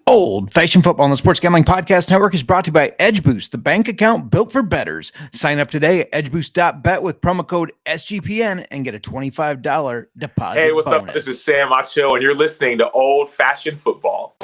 Old Fashioned Football on the Sports Gambling Podcast Network is brought to you by Edge Boost, the bank account built for bettors. Sign up today at edgeboost.bet with promo code SGPN and get a $25 deposit Hey, what's bonus. up? This is Sam Acho, and you're listening to Old Fashioned Football.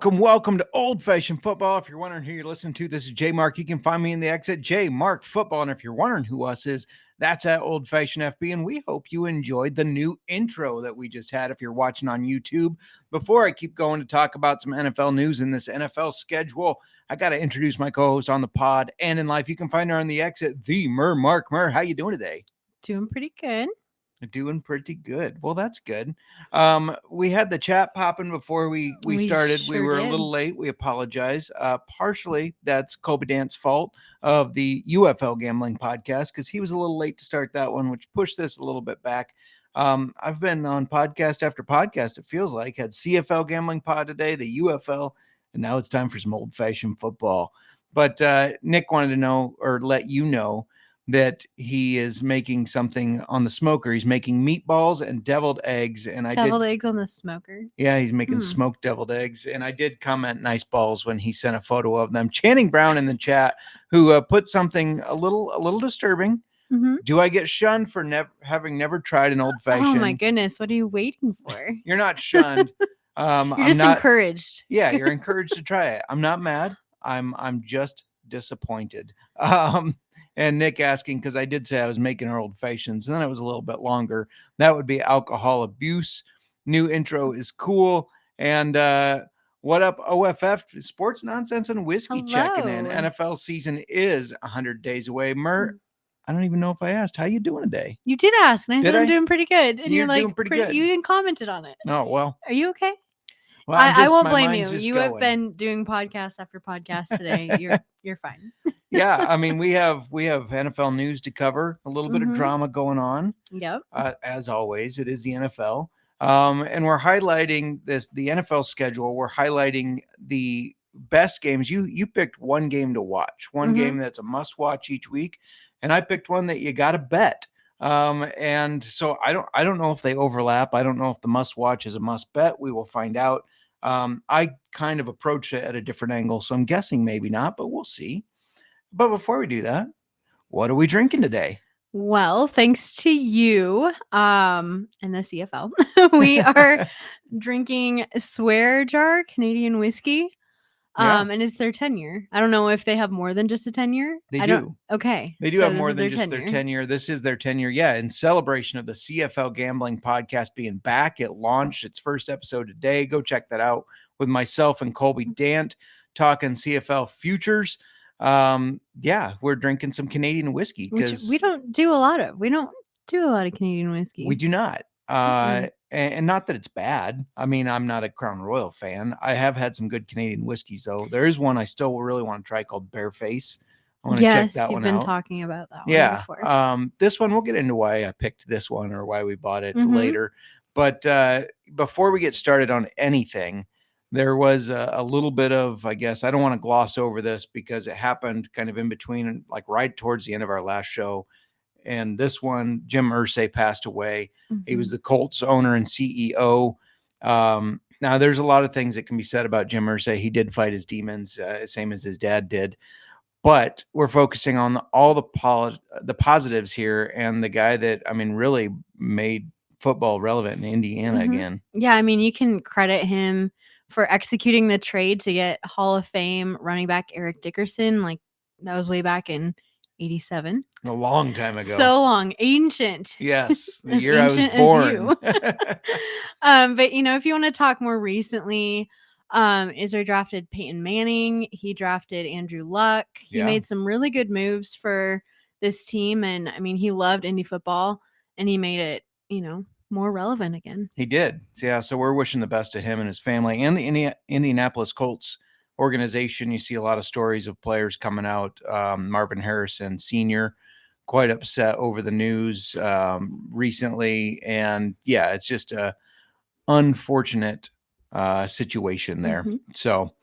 Welcome to Old Fashioned Football. If you're wondering who you're listening to, this is JMark. You can find me in the exit JMark Football. And if you're wondering who us is, that's at Old Fashioned FB. And we hope you enjoyed the new intro that we just had if you're watching on YouTube. Before I keep going to talk about some NFL news in this NFL schedule, I got to introduce my co-host on the pod and in life. You can find her on the exit, the Mark. How you doing today? Doing pretty good. Doing pretty good. Well, that's good. We had the chat popping before we started. Sure we were did. a little late. We apologize. Partially, that's Kobe Dant's fault of the UFL Gambling Podcast because he was a little late to start that one, which pushed this a little bit back. I've been on podcast after podcast, it feels like. Had CFL Gambling Pod today, the UFL, and now it's time for some old-fashioned football. But Nick wanted to know or let you know that he is making something on the smoker. He's making meatballs and deviled eggs. And Deviled eggs on the smoker. Yeah, he's making smoked deviled eggs. And I did comment nice balls when he sent a photo of them. Channing Brown in the chat, who put something a little disturbing. Mm-hmm. Do I get shunned for having never tried an old fashioned? Oh my goodness, what are you waiting for? You're not shunned. You're just encouraged. Yeah, you're encouraged to try it. I'm not mad. I'm just disappointed. And Nick asking, because I did say I was making our old fashions, and then it was a little bit longer. That would be alcohol abuse. New intro is cool. And what up, OFF? Sports Nonsense and Whiskey checking in. NFL season is 100 days away. I don't even know if I asked, how you doing today? You did ask, and I said I'm doing pretty good. And you're like, doing pretty good. You didn't comment on it. Oh, well. Are you okay? Well, I won't blame you. You have been doing podcast after podcast today. You're fine. Yeah, I mean, we have NFL news to cover, a little bit of drama going on. Yep. As always, it is the NFL. And we're highlighting the NFL schedule. We're highlighting the best games. You picked one game to watch, one game that's a must watch each week, and I picked one that you got to bet. And so I don't know if they overlap. I don't know if the must watch is a must bet. We will find out. I kind of approached it at a different angle, so I'm guessing maybe not, but we'll see. But before we do that, what are we drinking today? Well, thanks to you and the CFL, we are drinking Swear Jar Canadian Whisky. And it's their 10-year. I don't know if they have more than just a 10-year. They do. Okay. They do have more than just their 10-year. This is their 10-year. Yeah. In celebration of the CFL Gambling Podcast being back, it launched its first episode today. Go check that out with myself and Colby Dant talking CFL futures. Yeah, we're drinking some Canadian whiskey because we don't do a lot of Canadian whiskey. We do not. And not that it's bad. I mean, I'm not a Crown Royal fan. I have had some good Canadian whiskeys, though. There is one I still really want to try called Bareface. I want to check that one out. Yes, you've been talking about that one before. This one, we'll get into why I picked this one or why we bought it later. But before we get started on anything, there was a little bit of, I guess, I don't want to gloss over this because it happened kind of in between, like right towards the end of our last show. And this one, Jim Irsay passed away. He was the Colts owner and CEO. Now, there's a lot of things that can be said about Jim Irsay. He did fight his demons, same as his dad did. But we're focusing on all the positives here and the guy that, I mean, really made football relevant in Indiana again. Yeah, I mean, you can credit him for executing the trade to get Hall of Fame running back Eric Dickerson. Like, that was way back in 87. A long time ago. So long. Ancient. Yes. The year I was born. But, if you want to talk more recently, Irsay drafted Peyton Manning. He drafted Andrew Luck. He Yeah. made some really good moves for this team. And I mean, he loved Indy football and he made it, more relevant again. He did. Yeah. So we're wishing the best to him and his family and the Indianapolis Colts organization. You see a lot of stories of players coming out. Marvin Harrison Sr., quite upset over the news recently. And yeah, it's just a unfortunate situation there. Mhm. So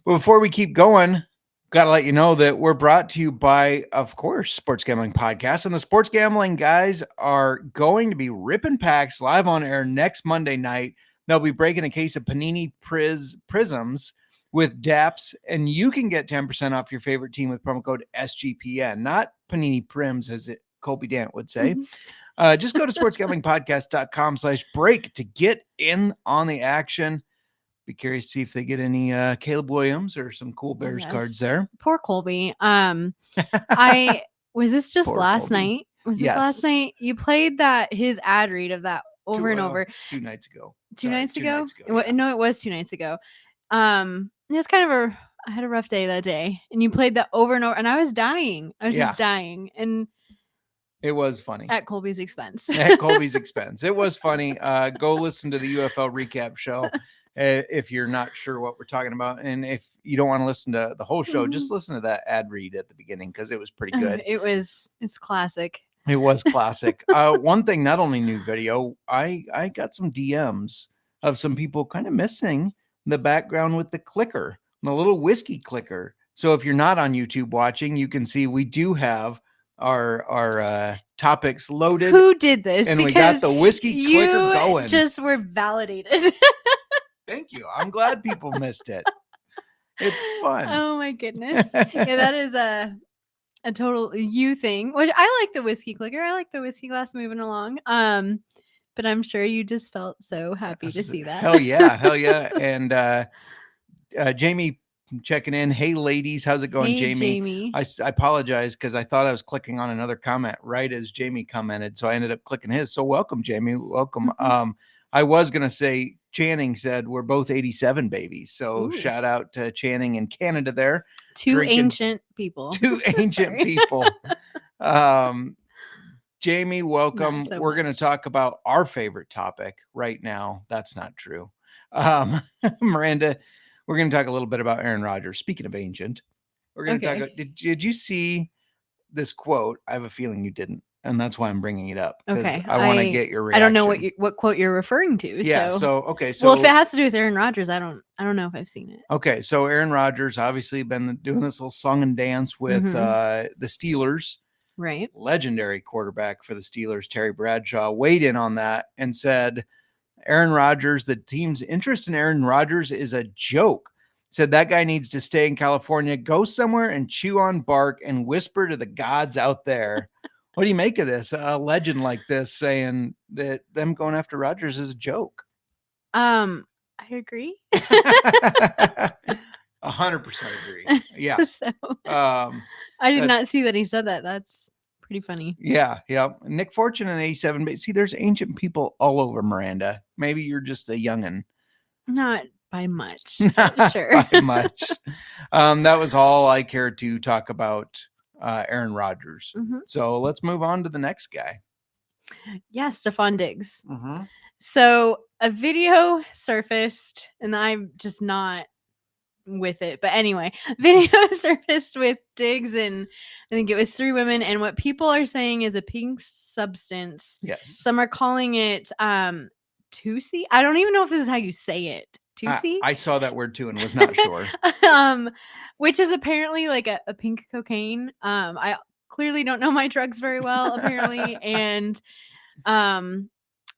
before we keep going, got to let you know that we're brought to you by, of course, Sports Gambling Podcast. And the Sports Gambling guys are going to be ripping packs live on air next Monday night. They'll be breaking a case of Panini Prisms with DAPS, and you can get 10% off your favorite team with promo code SGPN, not Panini Prims, as Colby Dant would say. Just go to sportsgamblingpodcast.com/break to get in on the action. Be curious to see if they get any Caleb Williams or some cool Bears cards there. Poor Colby. Was this just Poor last Colby. night? Was Yes. this last night? You played his ad read of that over and over. 2 nights ago. Two nights ago? Yeah. No, it was 2 nights ago. It was kind of I had a rough day that day, and you played that over and over, and I was dying. I was just dying, and it was funny at Colby's expense. At Colby's expense, it was funny. Go listen to the UFL recap show if you're not sure what we're talking about, and if you don't want to listen to the whole show, just listen to that ad read at the beginning because it was pretty good. It's classic. It was classic. One thing, not only new video, I got some DMs of some people kind of missing the background with the clicker, the little whiskey clicker. So if you're not on YouTube watching, you can see we do have our topics loaded. Who did this? And we got the whiskey clicker going. Just were validated. Thank you. I'm glad people missed it. It's fun. Oh my goodness. Yeah, that is a total you thing, which I like the whiskey clicker. I like the whiskey glass moving along. But I'm sure you just felt so happy to see that. Hell yeah. Hell yeah. And Jamie checking in. Hey ladies, how's it going? Hey, Jamie. I apologize because I thought I was clicking on another comment right as Jamie commented. So I ended up clicking his. So welcome, Jamie. Welcome. Mm-hmm. I was going to say Channing said we're both 87 babies. So Ooh. Shout out to Channing in Canada there. Two ancient people. Jamie, welcome. So we're going to talk about our favorite topic right now. That's not true. Miranda, we're going to talk a little bit about Aaron Rodgers. Speaking of ancient, we're going to talk. Did you see this quote? I have a feeling you didn't. And that's why I'm bringing it up. Okay. I want to get your reaction. I don't know what quote you're referring to. Yeah. So So well, if it has to do with Aaron Rodgers, I don't know if I've seen it. Okay. So Aaron Rodgers obviously been doing this little song and dance with the Steelers. Right. Legendary quarterback for the Steelers, Terry Bradshaw, weighed in on that and said, Aaron Rodgers, the team's interest in Aaron Rodgers is a joke. Said that guy needs to stay in California, go somewhere and chew on bark and whisper to the gods out there. What do you make of this? A legend like this saying that them going after Rodgers is a joke. I agree. 100% agree. Yeah. So, I did not see that he said that. That's pretty funny. Yeah. Yeah. Nick Fortune in 87. But see, there's ancient people all over, Miranda. Maybe you're just a youngin'. Not by much. Sure. By much. That was all I cared to talk about. Aaron Rodgers. Mm-hmm. So let's move on to the next guy. Yeah, Stephon Diggs. Mm-hmm. So a video surfaced, and I'm just not with it. But anyway, video surfaced with Diggs, and I think it was 3 women. And what people are saying is a pink substance. Yes. Some are calling it Tusi. I don't even know if this is how you say it. Tusi. I saw that word too and was not sure. Which is apparently like a pink cocaine. I clearly don't know my drugs very well, apparently. And do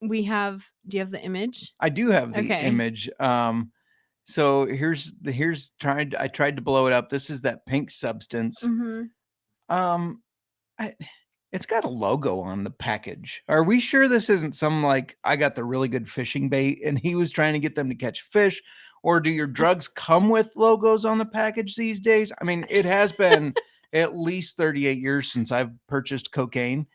you have the image? I do have the image. So I tried to blow it up. This is that pink substance. Mm-hmm. It's got a logo on the package. Are we sure this isn't some like I got the really good fishing bait and he was trying to get them to catch fish? Or do your drugs come with logos on the package these days? I mean, it has been at least 38 years since I've purchased cocaine.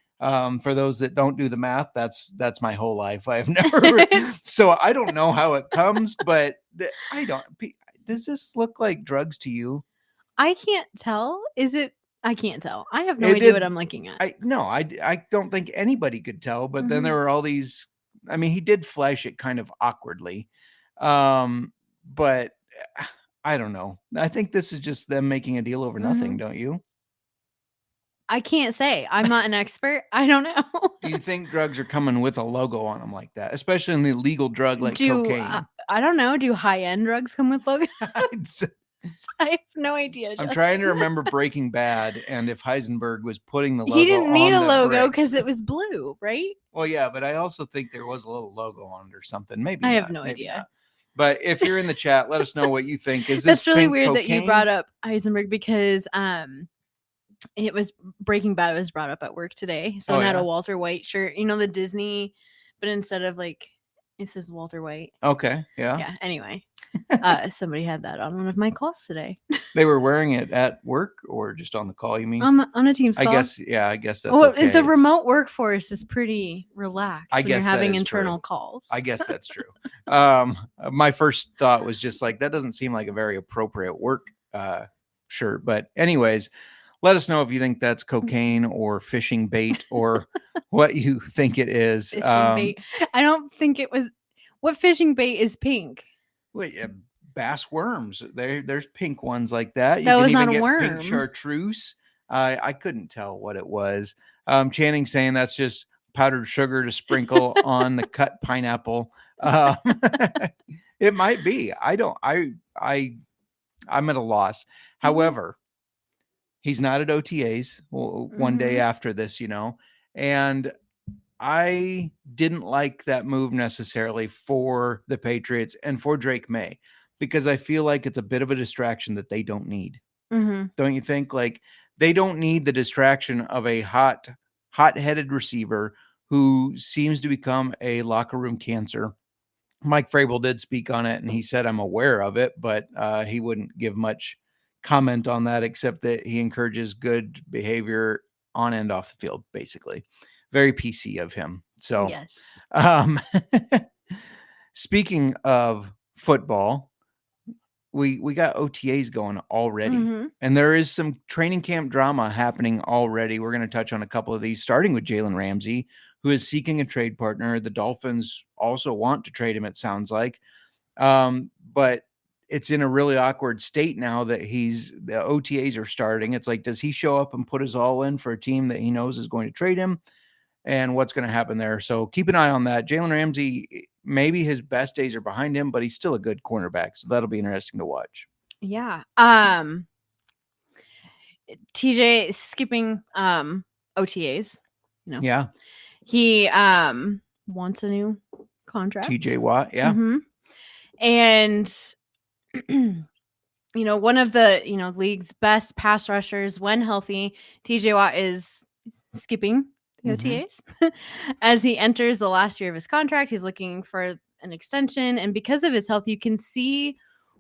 For those that don't do the math, that's my whole life. I have never, so I don't know how it comes, but I don't. Does this look like drugs to you? I can't tell. Is it? I can't tell. I have no idea what I'm looking at. I don't think anybody could tell. But then there were all these. I mean, he did flash it kind of awkwardly, but I don't know. I think this is just them making a deal over nothing, don't you? I can't say. I'm not an expert. I don't know. Do you think drugs are coming with a logo on them like that, especially in the illegal drug like cocaine? I don't know. Do high-end drugs come with logos? I have no idea. I'm trying to remember Breaking Bad, and if Heisenberg was putting the logo, he didn't need on a logo because it was blue, right? Well, yeah, but I also think there was a little logo on it or something. Maybe I have no idea. Not. But if you're in the chat, let us know what you think. Is this That's really weird cocaine? That you brought up Heisenberg because it was Breaking Bad was brought up at work today. Someone had a Walter White shirt, the Disney, but instead of it says Walter White. Okay. Yeah. Yeah. Anyway, somebody had that on one of my calls today. They were wearing it at work or just on the call, you mean? On a Teams call. I guess that's okay. The remote workforce is pretty relaxed when you're having internal calls. I guess that's true. My first thought was just like, that doesn't seem like a very appropriate work shirt. But anyways, let us know if you think that's cocaine or fishing bait or what you think it is. Fishing bait. I don't think it was. What fishing bait is pink? Wait, bass worms. There's pink ones like that. That was can even not a get worm. Pink chartreuse. I couldn't tell what it was. Channing saying that's just powdered sugar to sprinkle on the cut pineapple. It might be. I'm at a loss. However, he's not at OTAs one day after this, and I didn't like that move necessarily for the Patriots and for Drake May, because I feel like it's a bit of a distraction that they don't need. Don't you think? Like, they don't need the distraction of a hot-headed receiver who seems to become a locker room cancer. Mike Vrabel did speak on it, and he said, I'm aware of it, but he wouldn't give much comment on that, except that he encourages good behavior on and off the field, basically. Very PC of him. So, yes. Speaking of football, we got OTAs going already, and there is some training camp drama happening already. We're going to touch on a couple of these, starting with Jalen Ramsey, who is seeking a trade partner. The Dolphins also want to trade him, it sounds like. But it's in a really awkward state now that the OTAs are starting. It's like, does he show up and put his all in for a team that he knows is going to trade him? And what's going to happen there? So keep an eye on that. Jalen Ramsey, maybe his best days are behind him, but he's still a good cornerback. So that'll be interesting to watch. Yeah. TJ skipping OTAs. Yeah. He wants a new contract. TJ Watt. Yeah. And one of the league's best pass rushers when healthy, TJ Watt is skipping the OTAs as he enters the last year of his contract. He's looking for an extension, and because of his health, you can see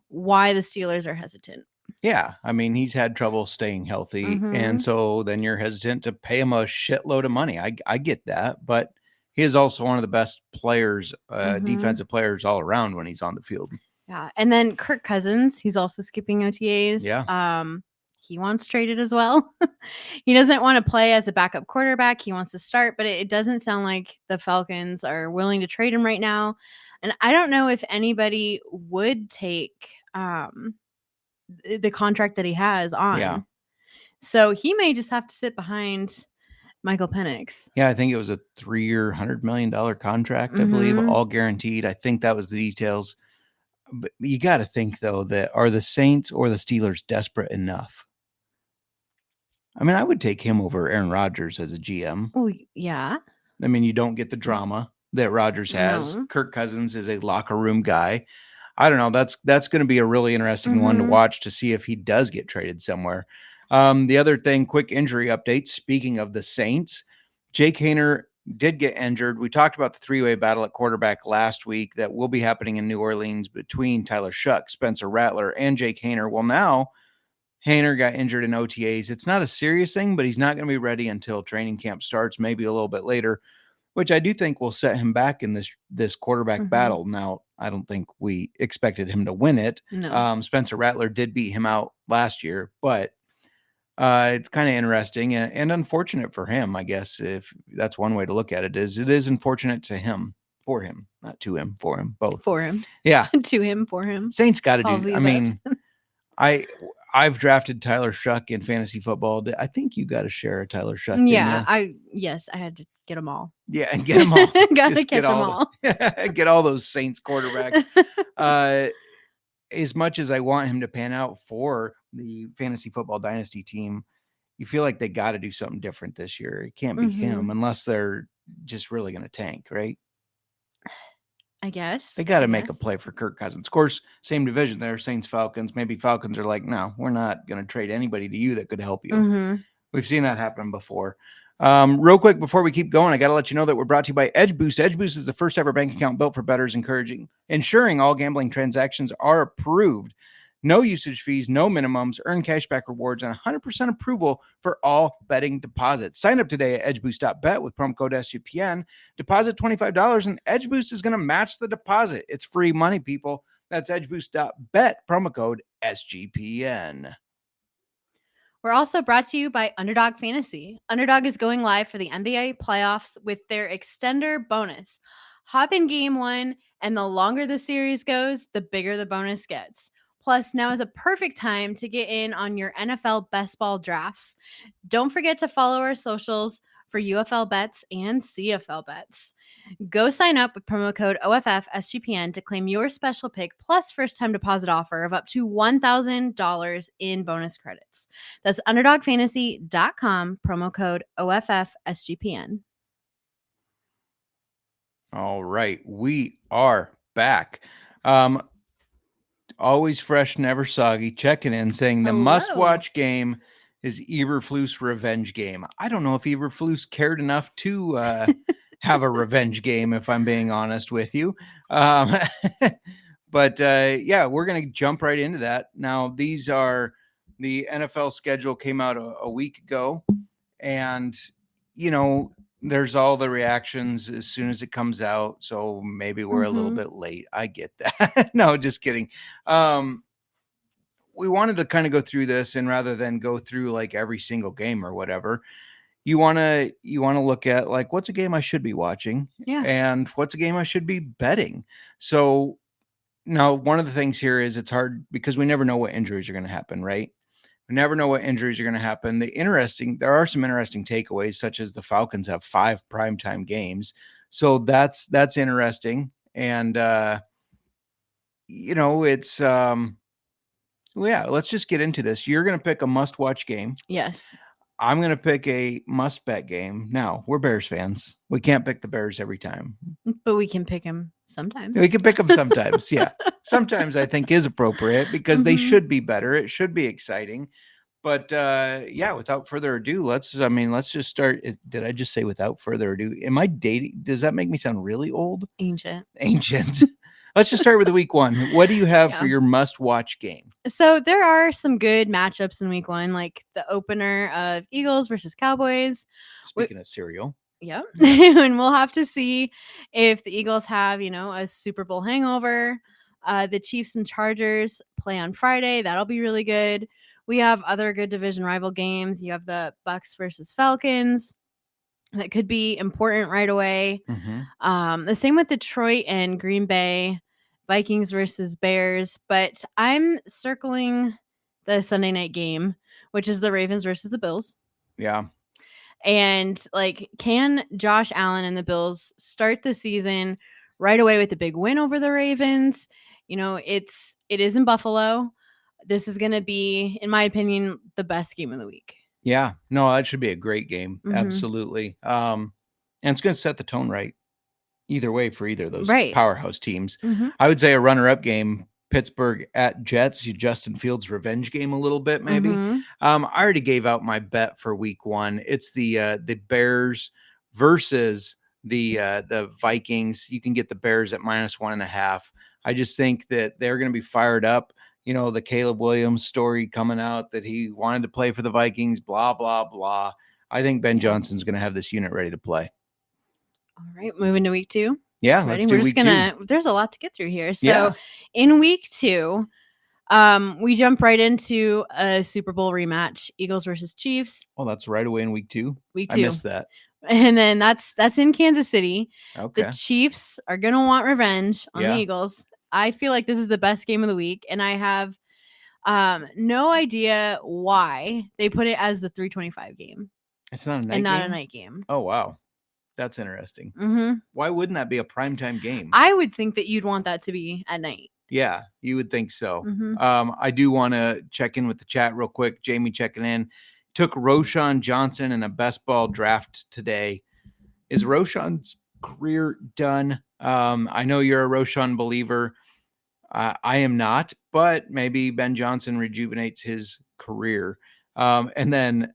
why the Steelers are hesitant. Yeah, I mean, he's had trouble staying healthy, and so then you're hesitant to pay him a shitload of money. I get that, but he is also one of the best players, defensive players all around when he's on the field. Yeah, and then Kirk Cousins, he's also skipping OTAs. Yeah. He wants traded as well. He doesn't want to play as a backup quarterback. He wants to start, but it doesn't sound like the Falcons are willing to trade him right now. And I don't know if anybody would take the contract that he has on. Yeah. So he may just have to sit behind Michael Penix. Yeah, I think it was a 3-year, $100 million contract, I believe, all guaranteed. I think that was the details. But you got to think, though, that are the Saints or the Steelers desperate enough? I mean, I would take him over Aaron Rodgers as a GM. Oh, yeah. I mean, you don't get the drama that Rodgers has. No. Kirk Cousins is a locker room guy. I don't know. That's going to be a really interesting one to watch to see if he does get traded somewhere. The other thing, quick injury update. Speaking of the Saints, Jake Haener did get injured. We talked about the three-way battle at quarterback last week that will be happening in New Orleans between Tyler Shuck, Spencer Rattler, and Jake Haener. Well, now Haener got injured in OTAs. It's not a serious thing, but he's not going to be ready until training camp starts, maybe a little bit later, which I do think will set him back in this quarterback battle. Now, I don't think we expected him to win it. No. Spencer Rattler did beat him out last year, but it's kind of interesting and unfortunate for him, I guess, if that's one way to look at it. It is unfortunate for him, not to him, for him, both. For him. Yeah. To him, for him. Saints got to All do. the I above. mean, I've drafted Tyler Shuck in fantasy football. I think you got to share a Tyler Shuck. Yeah, I had to get them all. Yeah, and get them all. Gotta catch them all. Get all those Saints quarterbacks. As much as I want him to pan out for the fantasy football dynasty team, you feel like they got to do something different this year. It can't be him unless they're just really going to tank, right? I guess. They got to make a play for Kirk Cousins. Of course, same division there, Saints, Falcons. Maybe Falcons are like, no, we're not going to trade anybody to you that could help you. We've seen that happen before. Real quick, before we keep going, I got to let you know that we're brought to you by Edge Boost. Edge Boost is the first ever bank account built for bettors, ensuring all gambling transactions are approved. No usage fees, no minimums, earn cashback rewards, and 100% approval for all betting deposits. Sign up today at edgeboost.bet with promo code SGPN. Deposit $25, and Edge Boost is going to match the deposit. It's free money, people. That's edgeboost.bet, promo code SGPN. We're also brought to you by Underdog Fantasy. Underdog is going live for the NBA playoffs with their extender bonus. Hop in game 1, and the longer the series goes, the bigger the bonus gets. Plus, now is a perfect time to get in on your NFL best ball drafts. Don't forget to follow our socials for UFL bets and CFL bets. Go sign up with promo code OFFSGPN to claim your special pick plus first-time deposit offer of up to $1,000 in bonus credits. That's UnderdogFantasy.com, promo code OFFSGPN. All right, we are back. Always fresh, never soggy, checking in, saying the must-watch game is Eberflus revenge game. I don't know if Eberflus cared enough to have a revenge game, if I'm being honest with you. But yeah, we're going to jump right into that. Now, these are the NFL schedule came out a week ago, and, you know, there's all the reactions as soon as it comes out. So maybe we're a little bit late. I get that. No, just kidding. We wanted to kind of go through this, and rather than go through like every single game or whatever, you want to look at like, what's a game I should be watching? Yeah. And what's a game I should be betting? So now one of the things here is it's hard because we never know what injuries are going to happen, right? We never know what injuries are going to happen. There are some interesting takeaways, such as the Falcons have 5 primetime games. So that's interesting. And, you know, it's, yeah, let's just get into this. You're going to pick a must-watch game. Yes. I'm going to pick a must-bet game. Now, we're Bears fans. We can't pick the Bears every time. But we can pick them sometimes. We can pick them sometimes, yeah. Sometimes I think is appropriate because they should be better. It should be exciting. But yeah, without further ado, let's just start. Did I just say without further ado? Am I dating? Does that make me sound really old? Ancient. Let's just start with the week 1. What do you have for your must-watch game? So there are some good matchups in week 1, like the opener of Eagles versus Cowboys. Speaking of cereal. Yep. And we'll have to see if the Eagles have, a Super Bowl hangover. The Chiefs and Chargers play on Friday. That'll be really good. We have other good division rival games. You have the Bucks versus Falcons. That could be important right away. The same with Detroit and Green Bay, Vikings versus Bears. But I'm circling the Sunday night game, which is the Ravens versus the Bills. Yeah. And can Josh Allen and the Bills start the season right away with a big win over the Ravens? It is in Buffalo. This is going to be, in my opinion, the best game of the week. Yeah, no, that should be a great game. Absolutely. And it's going to set the tone right either way for either of those powerhouse teams. I would say a runner-up game, Pittsburgh at Jets, Justin Fields revenge game a little bit, maybe. I already gave out my bet for week 1. It's the Bears versus the Vikings. You can get the Bears at -1.5. I just think that they're going to be fired up. the Caleb Williams story coming out that he wanted to play for the Vikings, blah, blah, blah. I think Ben Johnson's going to have this unit ready to play. All right, moving to week 2. Yeah, Ready? let's do We're week just gonna. There's a lot to get through here. So Yeah. in week 2, we jump right into a Super Bowl rematch: Eagles versus Chiefs. Oh, that's right away in week 2. Week 2. I missed that. And then that's in Kansas City. Okay. The Chiefs are gonna want revenge on Yeah. the Eagles. I feel like this is the best game of the week, and I have no idea why they put it as the 3:25 game. It's not a night and not game? a night game. Oh, wow. That's interesting. Mm-hmm. Why wouldn't that be a primetime game? I would think that you'd want that to be at night. Yeah, you would think so. Mhm. I do want to check in with the chat real quick. Jamie checking in. Took Roschon Johnson in a best ball draft today. Is Roschon's career done? I know you're a Roschon believer. I am not, but maybe Ben Johnson rejuvenates his career. And then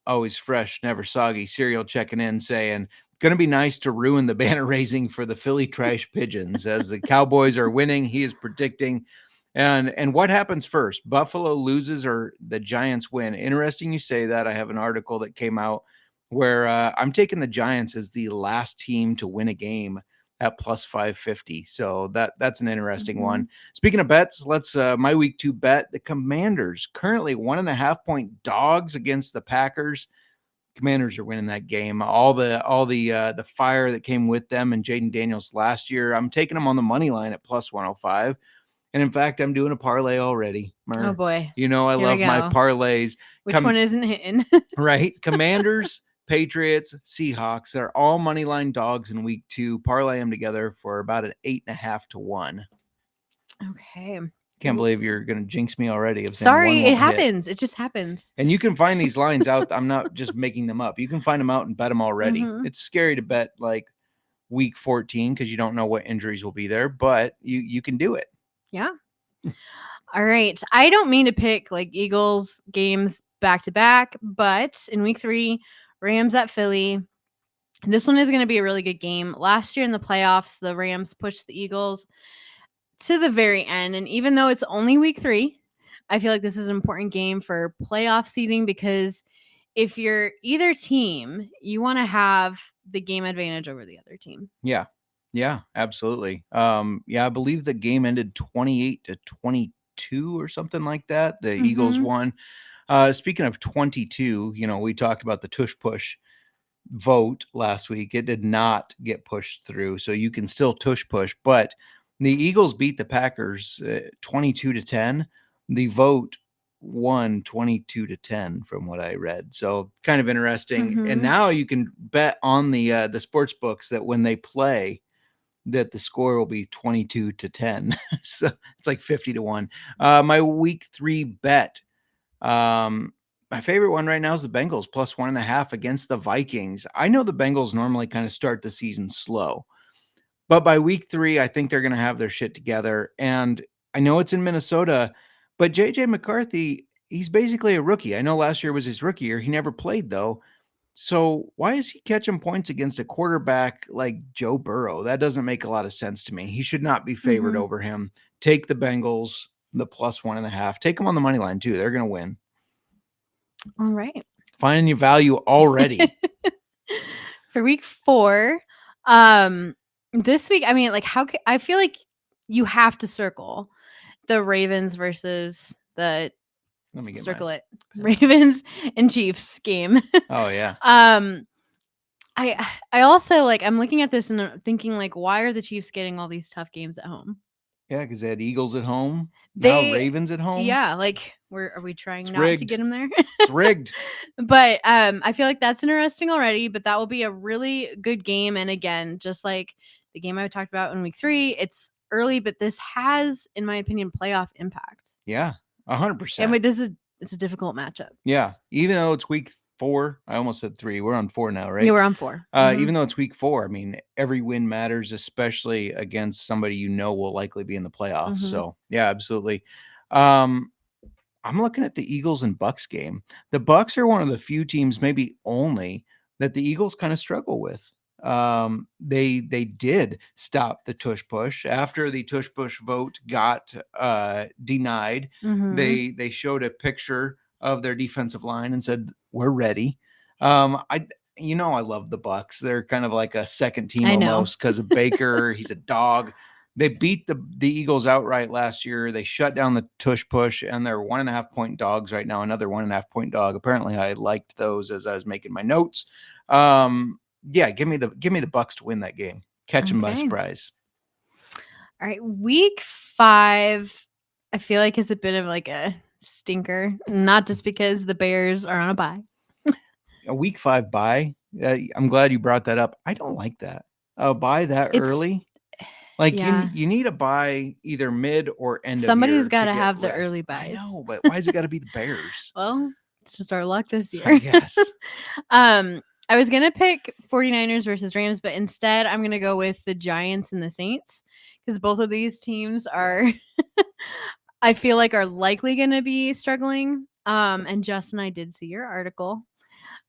always fresh, never soggy. Serial checking in saying, going to be nice to ruin the banner raising for the Philly Trash Pigeons as the Cowboys are winning. He is predicting. And what happens first? Buffalo loses or the Giants win? Interesting you say that. I have an article that came out where I'm taking the Giants as the last team to win a game at plus 550. So that's an interesting one. Speaking of bets, let's my week 2 bet. The Commanders currently 1.5-point dogs against the Packers. Commanders are winning that game. All the fire that came with them and Jaden Daniels last year. I'm taking them on the money line at plus 105. And in fact, I'm doing a parlay already. Oh boy. I love my parlays. Which one isn't hitting? Right. Commanders, Patriots, Seahawks. They're all money line dogs in week 2. Parlay them together for about an 8.5 to 1. Okay. Can't believe you're going to jinx me already. Sorry, it happens. It just happens. And you can find these lines out. I'm not just making them up. You can find them out and bet them already. It's scary to bet like week 14 because you don't know what injuries will be there, but you can do it. Yeah. All right. I don't mean to pick like Eagles games back to back, but in week 3, Rams at Philly. This one is going to be a really good game. Last year in the playoffs, the Rams pushed the Eagles to the very end. And even though it's only week 3, I feel like this is an important game for playoff seeding because if you're either team, you want to have the game advantage over the other team. Yeah. Yeah, absolutely. I believe the game ended 28-22 or something like that. The Eagles won. Speaking of 22, we talked about the tush push vote last week. It did not get pushed through, so you can still tush push, but the Eagles beat the Packers 22-10. The vote won 22-10 from what I read. So kind of interesting. And now you can bet on the sports books that when they play that the score will be 22-10. So it's like 50 to 1. My week 3 bet. My favorite one right now is the Bengals plus 1.5 against the Vikings. I know the Bengals normally kind of start the season slow, but by week 3, I think they're going to have their shit together. And I know it's in Minnesota, but JJ McCarthy, he's basically a rookie. I know last year was his rookie year. He never played though. So why is he catching points against a quarterback like Joe Burrow? That doesn't make a lot of sense to me. He should not be favored over him. Take the Bengals, the plus 1.5. Take them on the money line too. They're going to win. All right. Finding your value already. For week 4, this week, I mean, like I feel like you have to circle the Ravens versus the Let me get Ravens and Chiefs game. Oh yeah. I also I'm looking at this and I'm thinking like, why are the Chiefs getting all these tough games at home? Yeah, because they had Eagles at home. Now Ravens at home. Yeah, like are we trying not rigged. to get them there? It's rigged. But I feel like that's interesting already. But that will be a really good game. And again, just like the game I talked about in week 3, it's early, but this has, in my opinion, playoff impact. Yeah, 100%. And it's a difficult matchup. Yeah, even though it's week 4, I almost said 3. We're on 4 now, right? Yeah, we're on 4. Even though it's week 4, I mean, every win matters, especially against somebody will likely be in the playoffs. So yeah, absolutely. I'm looking at the Eagles and Bucks game. The Bucks are one of the few teams, maybe only, that the Eagles kind of struggle with. They did stop the tush push after the tush push vote got denied. They showed a picture of their defensive line and said, "We're ready." I love the Bucks. They're kind of like a second team almost because of Baker. He's a dog. They beat the Eagles outright last year. They shut down the tush push, and they're 1.5 point dogs right now. Another 1.5 point dog. Apparently, I liked those as I was making my notes. Yeah, give me the Bucks to win that game. Catch them by surprise. All right, week 5, I feel like is a bit of like a stinker, not just because the Bears are on a bye. A week 5 bye. I'm glad you brought that up. I don't like that. A bye that early. Like you need a bye either mid or end of year. Somebody's got to have the early buys. I know, but why is it got to be the Bears? Well, it's just our luck this year. I guess. I was going to pick 49ers versus Rams, but instead I'm going to go with the Giants and the Saints because both of these teams are, I feel like, are likely going to be struggling. And Justin, I did see your article.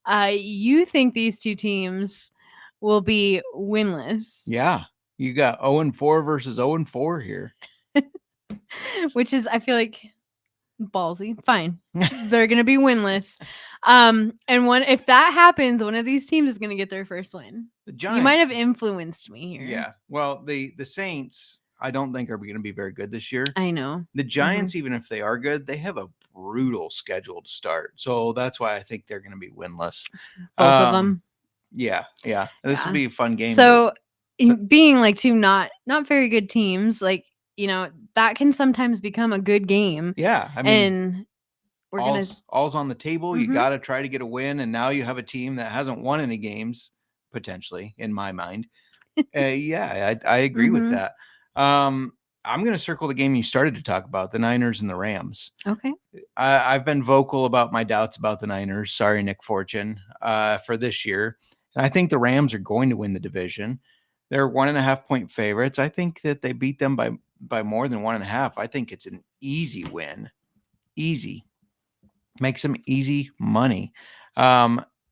You think these two teams will be winless? Yeah. You got 0-4 versus 0-4 here. Which is, I feel like, ballsy. Fine. They're going to be winless. And if that happens, one of these teams is going to get their first win. The Giants, you might have influenced me here. Yeah. Well, the Saints, I don't think are going to be very good this year. I know. The Giants, even if they are good, they have a brutal schedule to start. So that's why I think they're going to be winless. Both of them. Yeah. This will be a fun game. So being like two not very good teams, like, that can sometimes become a good game. Yeah. I mean, and we're all's on the table. You got to try to get a win. And now you have a team that hasn't won any games, potentially, in my mind. I agree with that. I'm going to circle the game you started to talk about, the Niners and the Rams. Okay. I've been vocal about my doubts about the Niners. Sorry, Nick Fortune, for this year. And I think the Rams are going to win the division. They're 1.5 point favorites. I think that they beat them by more than 1.5. I think it's an easy win. Easy. Make some easy money.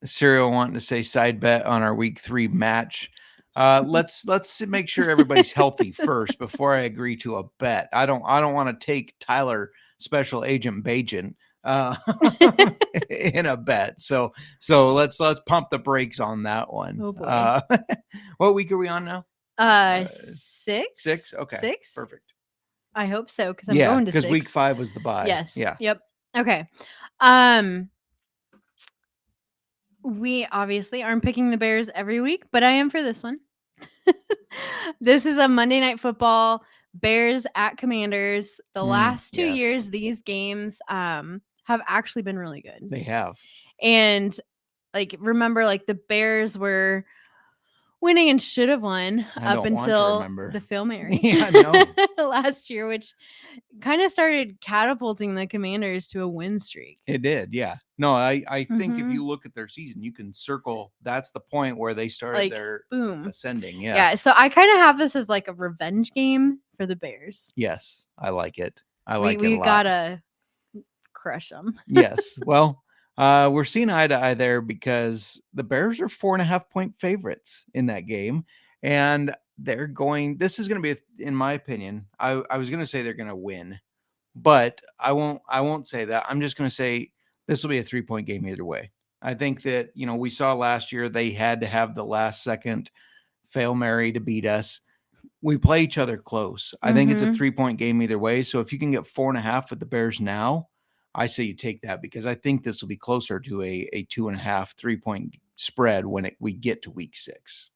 Serial wanting to say side bet on our week 3 match. Let's make sure everybody's healthy first before I agree to a bet. I don't want to take Tyler Special Agent Bajan in a bet. So let's pump the brakes on that one. Oh boy. What week are we on now? 6. 6. Okay. 6. Perfect. I hope so because I'm going to 6. Because week 5 was the bye. Yes. Yeah. Yep. Okay. We obviously aren't picking the Bears every week, but I am for this one. This is a Monday Night Football, Bears at Commanders. The last 2 years, these games have actually been really good. They have. And remember, the Bears were winning and should have won up until the Hail Mary last year, which kind of started catapulting the Commanders to a win streak. It did, yeah. No, I think if you look at their season, you can circle. That's the point where they started their ascending. Yeah. Yeah. So I kind of have this as like a revenge game for the Bears. Yes, I like it. I like it a lot. We gotta crush them. Yes. Well, we're seeing eye to eye there because the Bears are 4.5 point favorites in that game, and they're going. This is going to be, in my opinion, I was going to say they're going to win, but I won't say that. I'm just going to say this will be a 3-point game either way. I think that we saw last year they had to have the last second Hail Mary to beat us. We play each other close. I think it's a 3-point game either way. So if you can get 4.5 with the Bears now, I say you take that because I think this will be closer to a 2.5, 3-point spread when we get to week 6.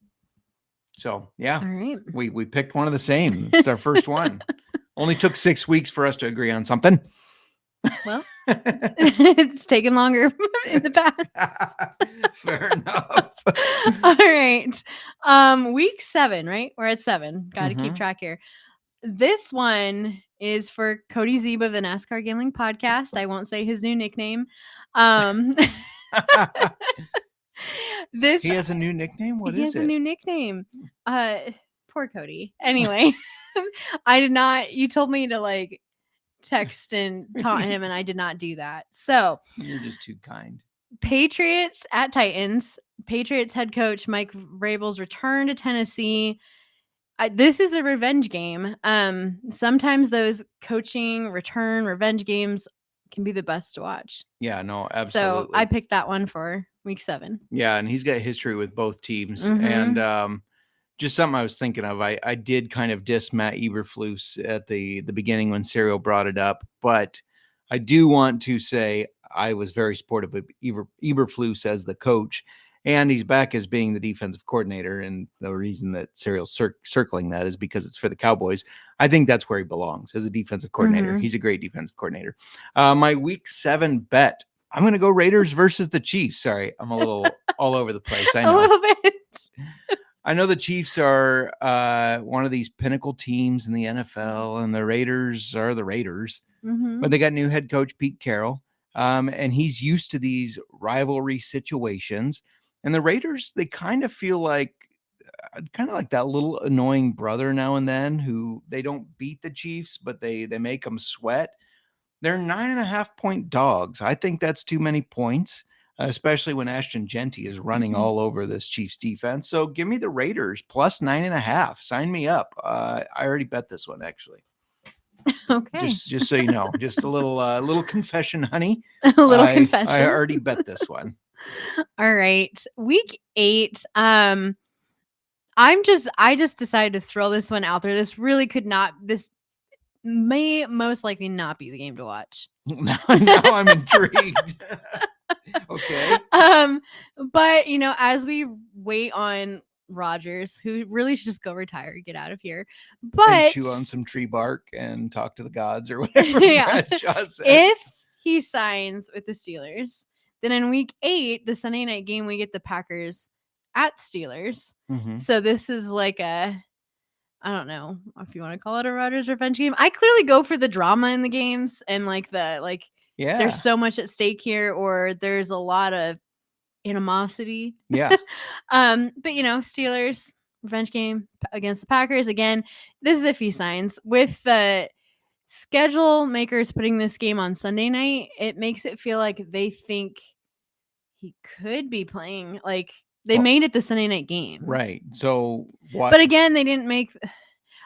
So yeah, all right. We picked one of the same. It's our first one. Only took 6 weeks for us to agree on something. Well, it's taken longer in the past. Fair enough. All right. Week 7, right? We're at 7. Got to keep track here. This one is for Cody Zeeb of the NASCAR Gambling Podcast. I won't say his new nickname. He has a new nickname? What is it? He has a new nickname. Poor Cody. Anyway, I did not. You told me to text and taunt him, and I did not do that. So you're just too kind. Patriots at Titans. Patriots head coach Mike Vrabel's return to Tennessee. This is a revenge game. Sometimes those coaching return revenge games can be the best to watch. Yeah, no, So absolutely. I picked that one for week 7. Yeah, and he's got history with both teams. Mhm. And just something I was thinking of. I did kind of diss Matt Eberflus at the beginning when Serial brought it up, but I do want to say I was very supportive of Eberflus as the coach, and he's back as being the defensive coordinator. And the reason that Serial's circling that is because it's for the Cowboys. I think that's where he belongs as a defensive coordinator. Mhm. He's a great defensive coordinator. My week 7 bet, I'm going to go Raiders versus the Chiefs. Sorry, I'm a little all over the place. I know. A little bit. I know the Chiefs are one of these pinnacle teams in the NFL, and the Raiders are the Raiders. Mhm. But they got new head coach Pete Carroll, and he's used to these rivalry situations. And the Raiders, they kind of feel like that little annoying brother now and then who they don't beat the Chiefs, but they make them sweat. They're 9.5-point dogs. I think that's too many points, especially when Ashton Genty is running all over this Chiefs defense. So give me the Raiders plus 9.5. Sign me up. I already bet this one, actually. Okay. Just so you know, just a little confession, honey. A little confession. I already bet this one. All right. Week 8. I just decided to throw this one out there. This may most likely not be the game to watch. Now I'm intrigued. Okay. But as we wait on Rodgers, who really should just go retire, get out of here. But and chew on some tree bark and talk to the gods or whatever. Yeah. Bradshaw said. If he signs with the Steelers, then in week 8, the Sunday night game, we get the Packers at Steelers. Mhm. So this is like I don't know if you want to call it a Rodgers revenge game. I clearly go for the drama in the games and Yeah. there's so much at stake here, or there's a lot of animosity. Yeah. But Steelers revenge game against the Packers. Again, this is if he signs. With the schedule makers putting this game on Sunday night, it makes it feel like they think he could be playing. Like they made it the Sunday night game. Right. So what? But again, they didn't make.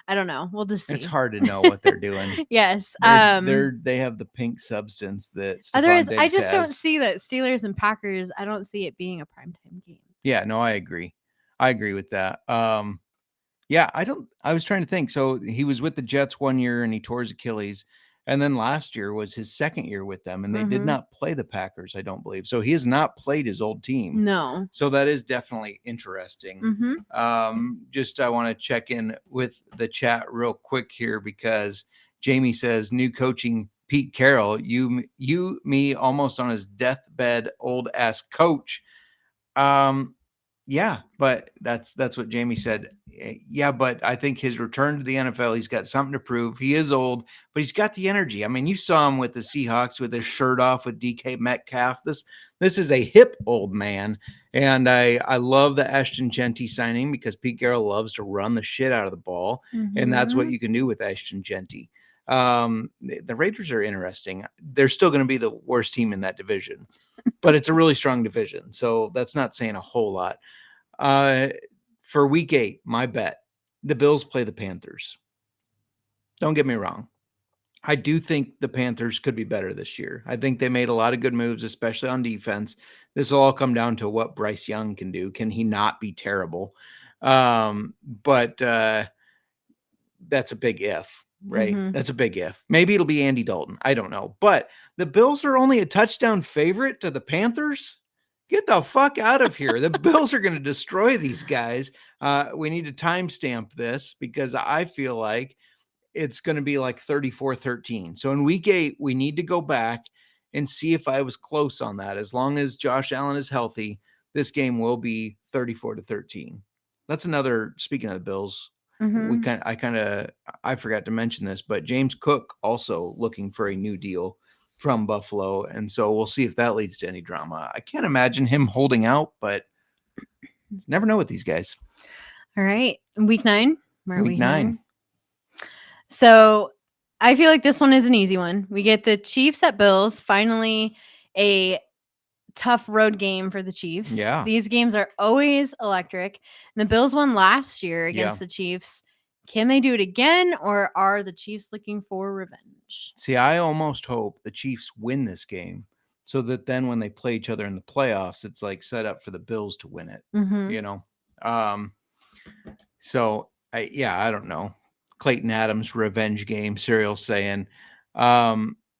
I don't know. We'll just see. It's hard to know what they're doing. Yes. They have the pink substance that. Otherwise, I just don't see that Steelers and Packers. I don't see it being a primetime game. Yeah. No, I agree. I agree with that. Yeah. I was trying to think. So he was with the Jets one year and he tore his Achilles. And then last year was his second year with them, and they did not play the Packers, I don't believe. So he has not played his old team. No. So that is definitely interesting. Just I want to check in with the chat real quick here because Jamie says new coaching Pete Carroll, me almost on his deathbed, old ass coach. Yeah, but that's what Jamie said. Yeah, but I think his return to the NFL, he's got something to prove. He is old, but he's got the energy. I mean, you saw him with the Seahawks with his shirt off with DK Metcalf. This is a hip old man, and I love the Ashton Genty signing because Pete Carroll loves to run the shit out of the ball, and that's what you can do with Ashton Genty. The Raiders are interesting. They're still going to be the worst team in that division, but it's a really strong division. So that's not saying a whole lot. For week 8, my bet, the Bills play the Panthers. Don't get me wrong. I do think the Panthers could be better this year. I think they made a lot of good moves, especially on defense. This will all come down to what Bryce Young can do. Can he not be terrible? But that's a big if. Right. That's a big if. Maybe it'll be Andy Dalton. I don't know. But the Bills are only a touchdown favorite to the Panthers. Get the fuck out of here. The Bills are going to destroy these guys. We need to timestamp this because I feel like it's going to be like 34-13. So in week 8, we need to go back and see if I was close on that. As long as Josh Allen is healthy, this game will be 34-13. That's another, speaking of the Bills, I forgot to mention this, but James Cook also looking for a new deal from Buffalo. And so we'll see if that leads to any drama. I can't imagine him holding out, but you never know with these guys. All right. Week 9. Week 9. So I feel like this one is an easy one. We get the Chiefs at Bills. Finally, a tough road game for the Chiefs. Yeah. These games are always electric. And the Bills won last year against Yeah. the Chiefs. Can they do it again, or are the Chiefs looking for revenge? See, I almost hope the Chiefs win this game so that then when they play each other in the playoffs, it's like set up for the Bills to win it, Mm-hmm. you know? So I don't know. Clayton Adams revenge game, Serial saying,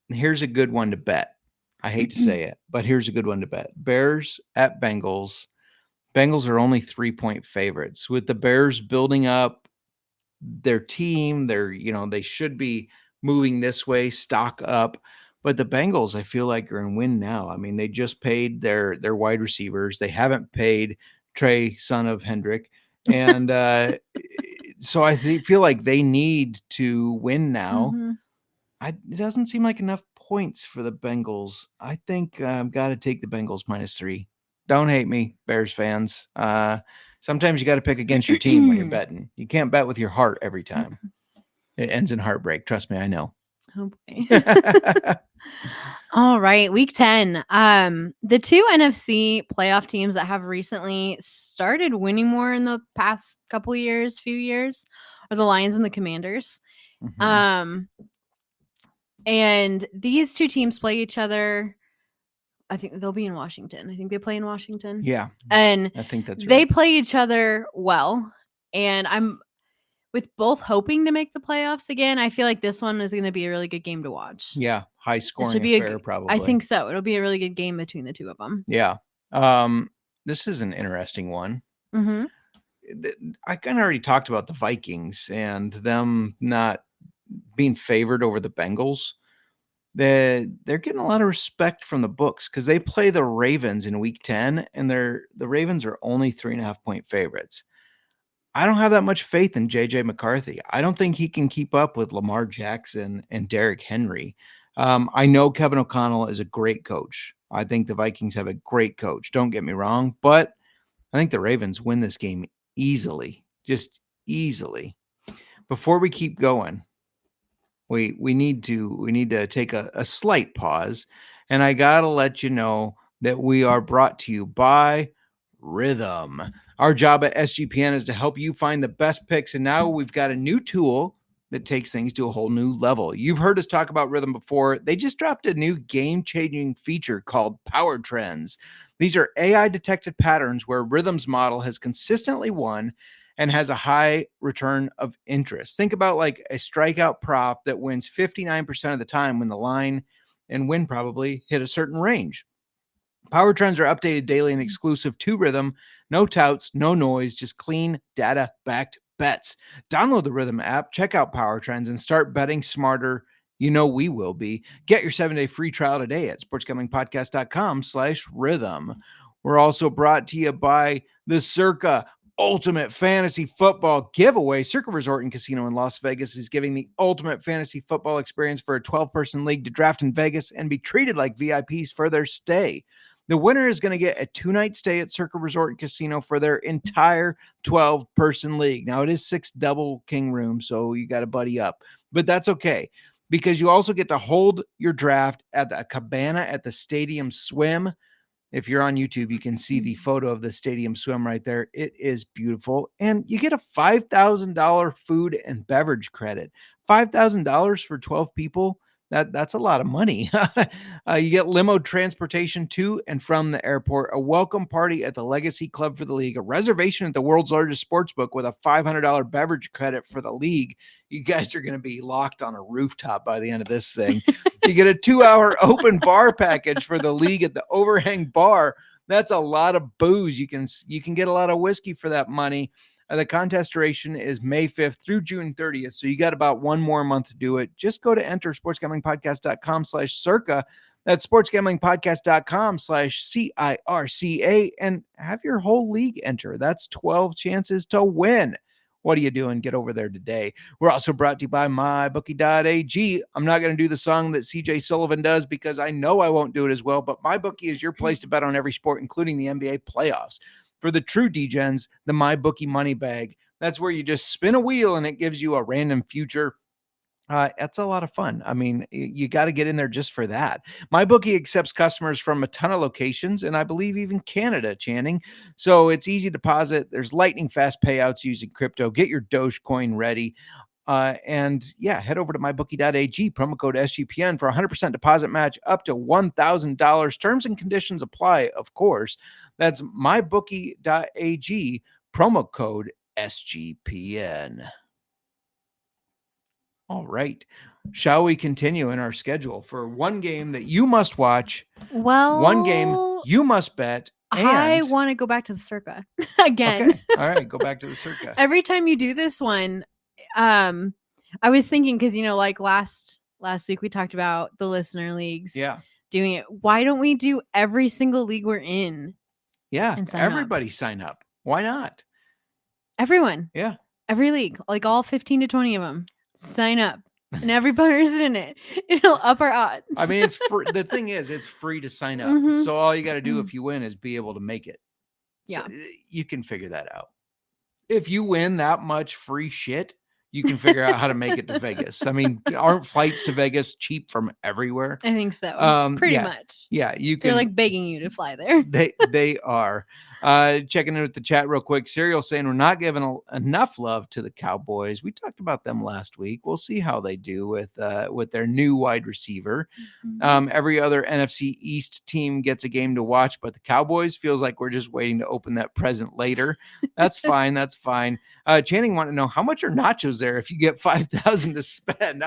here's a good one to bet. I hate to say it, but here's a good one to bet. Bears at Bengals. Bengals are only 3-point favorites. With the Bears building up their team, they should be moving this way, stock up. But the Bengals, I feel like, are in win now. I mean, they just paid their wide receivers. They haven't paid Trey, son of Hendrick. And so I feel like they need to win now. Mm-hmm. It doesn't seem like enough points for the Bengals. I think I've got to take the Bengals -3. Don't hate me, Bears fans. Sometimes you got to pick against your team when you're betting. You can't bet with your heart every time. It ends in heartbreak. Trust me, I know. Oh boy. All right, week 10. The two NFC playoff teams that have recently started winning more in the past few years, are the Lions and the Commanders. Mhm. And these two teams play each other. I think they'll be in Washington. I think they play in Washington. Yeah, And I think that's they right. play each other well. And I'm with both hoping to make the playoffs again. I feel like this one is going to be a really good game to watch. Yeah, high It scoring should be affair, probably. I think so. It'll be a really good game between the two of them. Yeah. This is an interesting one. Mm-hmm. I kind of already talked about the Vikings and them not being favored over the Bengals. They're getting a lot of respect from the books because they play the Ravens in week 10, and the Ravens are only 3.5-point favorites. I don't have that much faith in JJ McCarthy. I don't think he can keep up with Lamar Jackson and Derrick Henry. I know Kevin O'Connell is a great coach. I think the Vikings have a great coach. Don't get me wrong, but I think the Ravens win this game easily, just easily. Before we keep going, we need to take a slight pause, and I gotta let you know that we are brought to you by Rhythm. Our job at SGPN is to help you find the best picks, and now we've got a new tool that takes things to a whole new level. You've heard us talk about Rhythm before. They just dropped a new game-changing feature called Power Trends. These are AI-detected patterns where Rhythm's model has consistently won and has a high return of interest. Think about like a strikeout prop that wins 59% of the time when the line and win probably hit a certain range. Power trends are updated daily and exclusive to Rhythm. No touts, no noise, just clean, data-backed bets. Download the Rhythm app, check out Power Trends, and start betting smarter. You know we will be. Get your 7-day free trial today at sportsgamblingpodcast.com/rhythm. We're also brought to you by the Circa Ultimate Fantasy Football Giveaway. Circa Resort and Casino in Las Vegas is giving the ultimate fantasy football experience for a 12-person league to draft in Vegas and be treated like VIPs for their stay. The winner is going to get a 2-night stay at Circa Resort and Casino for their entire 12-person league. Now, it is 6 double king rooms, so you got to buddy up. But that's okay, because you also get to hold your draft at a cabana at the Stadium Swim. If you're on YouTube, you can see the photo of the Stadium Swim right there. It is beautiful. And you get a $5,000 food and beverage credit. $5,000 for 12 people. That's a lot of money. You get limo transportation to and from the airport, a welcome party at the Legacy Club for the league, a reservation at the world's largest sports book with a $500 beverage credit for the league. You guys are going to be locked on a rooftop by the end of this thing. You get a 2-hour open bar package for the league at the Overhang Bar. That's a lot of booze. You can get a lot of whiskey for that money. The contest duration is May 5th through June 30th. So you got about one more month to do it. Just go to enter sportsgamblingpodcast.com/circa. That's sportsgamblingpodcast.com/CIRCA and have your whole league enter. That's 12 chances to win. What are you doing? Get over there today. We're also brought to you by mybookie.ag. I'm not going to do the song that CJ Sullivan does because I know I won't do it as well, but MyBookie is your place to bet on every sport, including the NBA playoffs. For the true degens, the MyBookie money bag. That's where you just spin a wheel and it gives you a random future That's a lot of fun. I mean, you got to get in there just for that. MyBookie accepts customers from a ton of locations, and I believe even Canada, Channing. So it's easy deposit. There's lightning fast payouts using crypto. Get your Dogecoin ready. And yeah, head over to mybookie.ag, promo code SGPN for 100% deposit match up to $1,000. Terms and conditions apply, of course. That's mybookie.ag, promo code SGPN. All right. Shall we continue in our schedule for one game that you must watch, one game you must bet? I want to go back to the Circa again. Okay. All right. Go back to the Circa. Every time you do this one, I was thinking, because, like last week we talked about the listener leagues. Yeah. Doing it. Why don't we do every single league we're in? Yeah. Everybody sign up. Why not? Everyone. Yeah. Every league, like all 15 to 20 of them. Sign up, and every person in it. It'll up our odds. I mean, it's free. The thing is, it's free to sign up. Mm-hmm. So all you got to do if you win is be able to make it. Yeah. So you can figure that out. If you win that much free shit, you can figure out how to make it to Vegas. I mean, aren't flights to Vegas cheap from everywhere? I think so. Pretty much. Yeah, you can. They're like begging you to fly there. They are. Checking in with the chat real quick. Serial saying we're not giving enough love to the Cowboys. We talked about them last week. We'll see how they do with their new wide receiver. Mm-hmm. Every other NFC East team gets a game to watch, but the Cowboys feels like we're just waiting to open that present later. That's fine. That's fine. Channing wanted to know how much are nachos there if you get $5,000 to spend.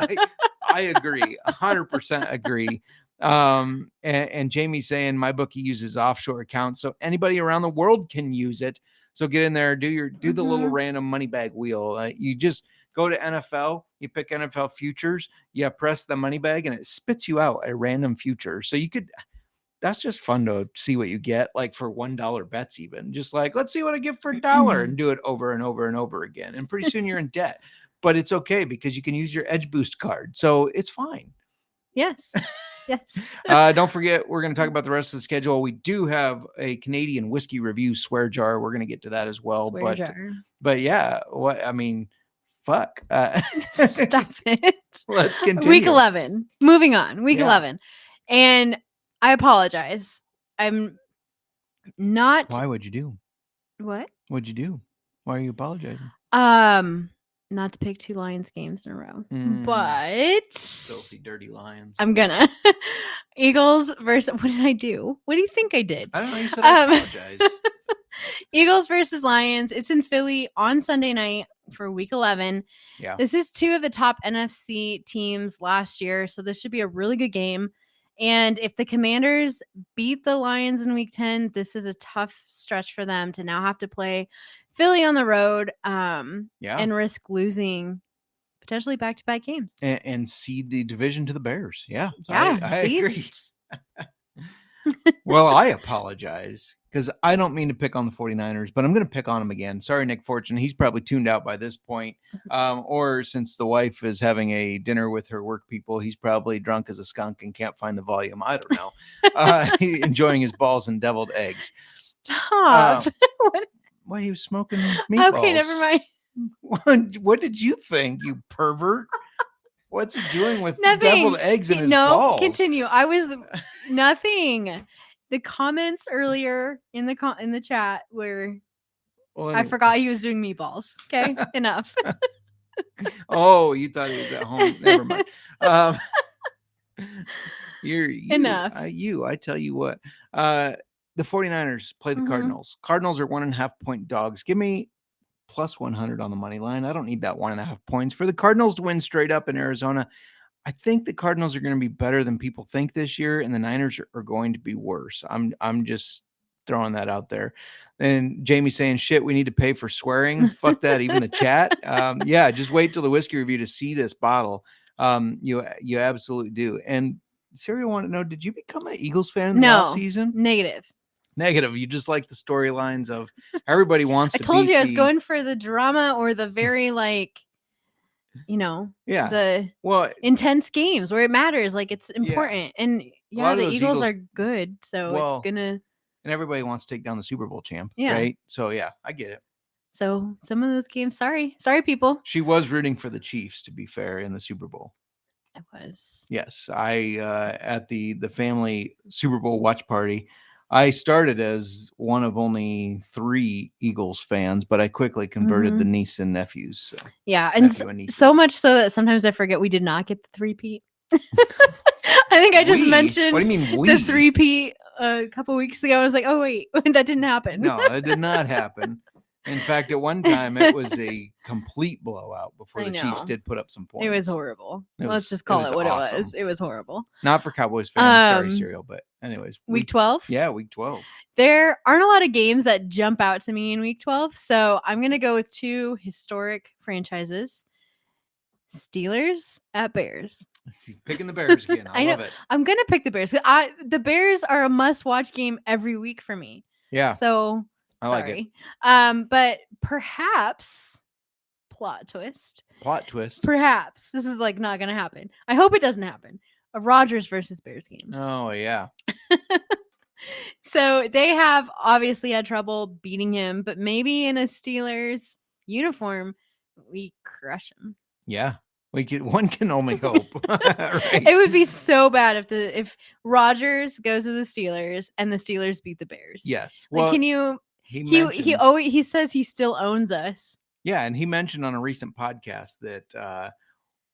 I agree. 100% agree. And Jamie saying MyBookie uses offshore accounts, so anybody around the world can use it. So get in there, do the little random money bag wheel. You just go to NFL, you pick NFL futures, you press the money bag, and it spits you out a random future. So that's just fun to see what you get, like for $1 bets, even just like, let's see what I get for $1 and do it over and over and over again. And pretty soon you're in debt, but it's okay because you can use your Edge Boost card. So it's fine. Yes. Yes. Don't forget, we're going to talk about the rest of the schedule. We do have a Canadian whiskey review, Swear Jar. We're going to get to that as well. Swear Jar. But yeah, fuck. Stop it. Let's continue. Week 11. Moving on. Week 11. And I apologize. I'm not. Why would you do? What? What'd you do? Why are you apologizing? Not to pick 2 Lions games in a row, but filthy, dirty Lions. I'm gonna Eagles versus. What did I do? What do you think I did? I don't know. You said I apologize. Eagles versus Lions. It's in Philly on Sunday night for Week 11. Yeah, this is 2 of the top NFC teams last year, so this should be a really good game. And if the Commanders beat the Lions in Week 10, this is a tough stretch for them to now have to play Philly on the road, and risk losing potentially back-to-back games and cede the division to the Bears. Yeah, I agree. Well, I apologize because I don't mean to pick on the 49ers, but I'm going to pick on them again. Sorry, Nick Fortune. He's probably tuned out by this point. Or since the wife is having a dinner with her work people, he's probably drunk as a skunk and can't find the volume. I don't know. Enjoying his balls and deviled eggs. Stop. Why he was smoking meatballs. Okay, never mind. What did you think, you pervert? What's he doing with nothing. Deviled eggs in his balls? Continue. I was nothing. The comments earlier in the chat were, I forgot he was doing meatballs. Okay, enough. Oh, you thought he was at home. Never mind. Enough. I tell you what. The 49ers play the Cardinals. Cardinals are 1.5 point dogs. Give me plus 100 on the money line. I don't need that 1.5 points for the Cardinals to win straight up in Arizona. I think the Cardinals are going to be better than people think this year, and the Niners are going to be worse. I'm just throwing that out there. And Jamie saying, shit, we need to pay for swearing. Fuck that. Even the chat. Yeah, just wait till the whiskey review to see this bottle. You absolutely do. And Serial wanted to know, did you become an Eagles fan in the offseason? Negative. You just like the storylines of everybody wants to. I told you I was going for the drama or the very the intense games where it matters. Like it's important. And the Eagles are good. So it's gonna. And everybody wants to take down the Super Bowl champ, right? So I get it. So some of those games, sorry, people. She was rooting for the Chiefs, to be fair, in the Super Bowl. I was. Yes, I at the family Super Bowl watch party. I started as one of only 3 Eagles fans, but I quickly converted the niece and nephews. So. Yeah, and Nephew and so nieces. much so that sometimes I forget we did not get the three-peat. I think I just mentioned What do you mean we? the three-peat a couple weeks ago. I was like, oh wait, that didn't happen. No, it did not happen. In fact, at one time it was a complete blowout before the Chiefs did put up some points. It was horrible. Let's just call it what awesome. it was. It was horrible. Not for Cowboys fans. Sorry, Serial. But anyways. Week 12? Yeah, week 12. There aren't a lot of games that jump out to me in week 12. So I'm going to go with 2 historic franchises. Steelers at Bears. He's picking the Bears again. I love it. I'm going to pick the Bears. The Bears are a must-watch game every week for me. Yeah. So I like it. But perhaps plot twist. Perhaps this is like not going to happen. I hope it doesn't happen. A Rodgers versus Bears game. Oh, yeah. So they have obviously had trouble beating him, but maybe in a Steelers uniform, we crush him. Yeah. One can only hope. Right? It would be so bad if Rodgers goes to the Steelers and the Steelers beat the Bears. Yes. Well, can you? He says he still owns us. Yeah, and he mentioned on a recent podcast that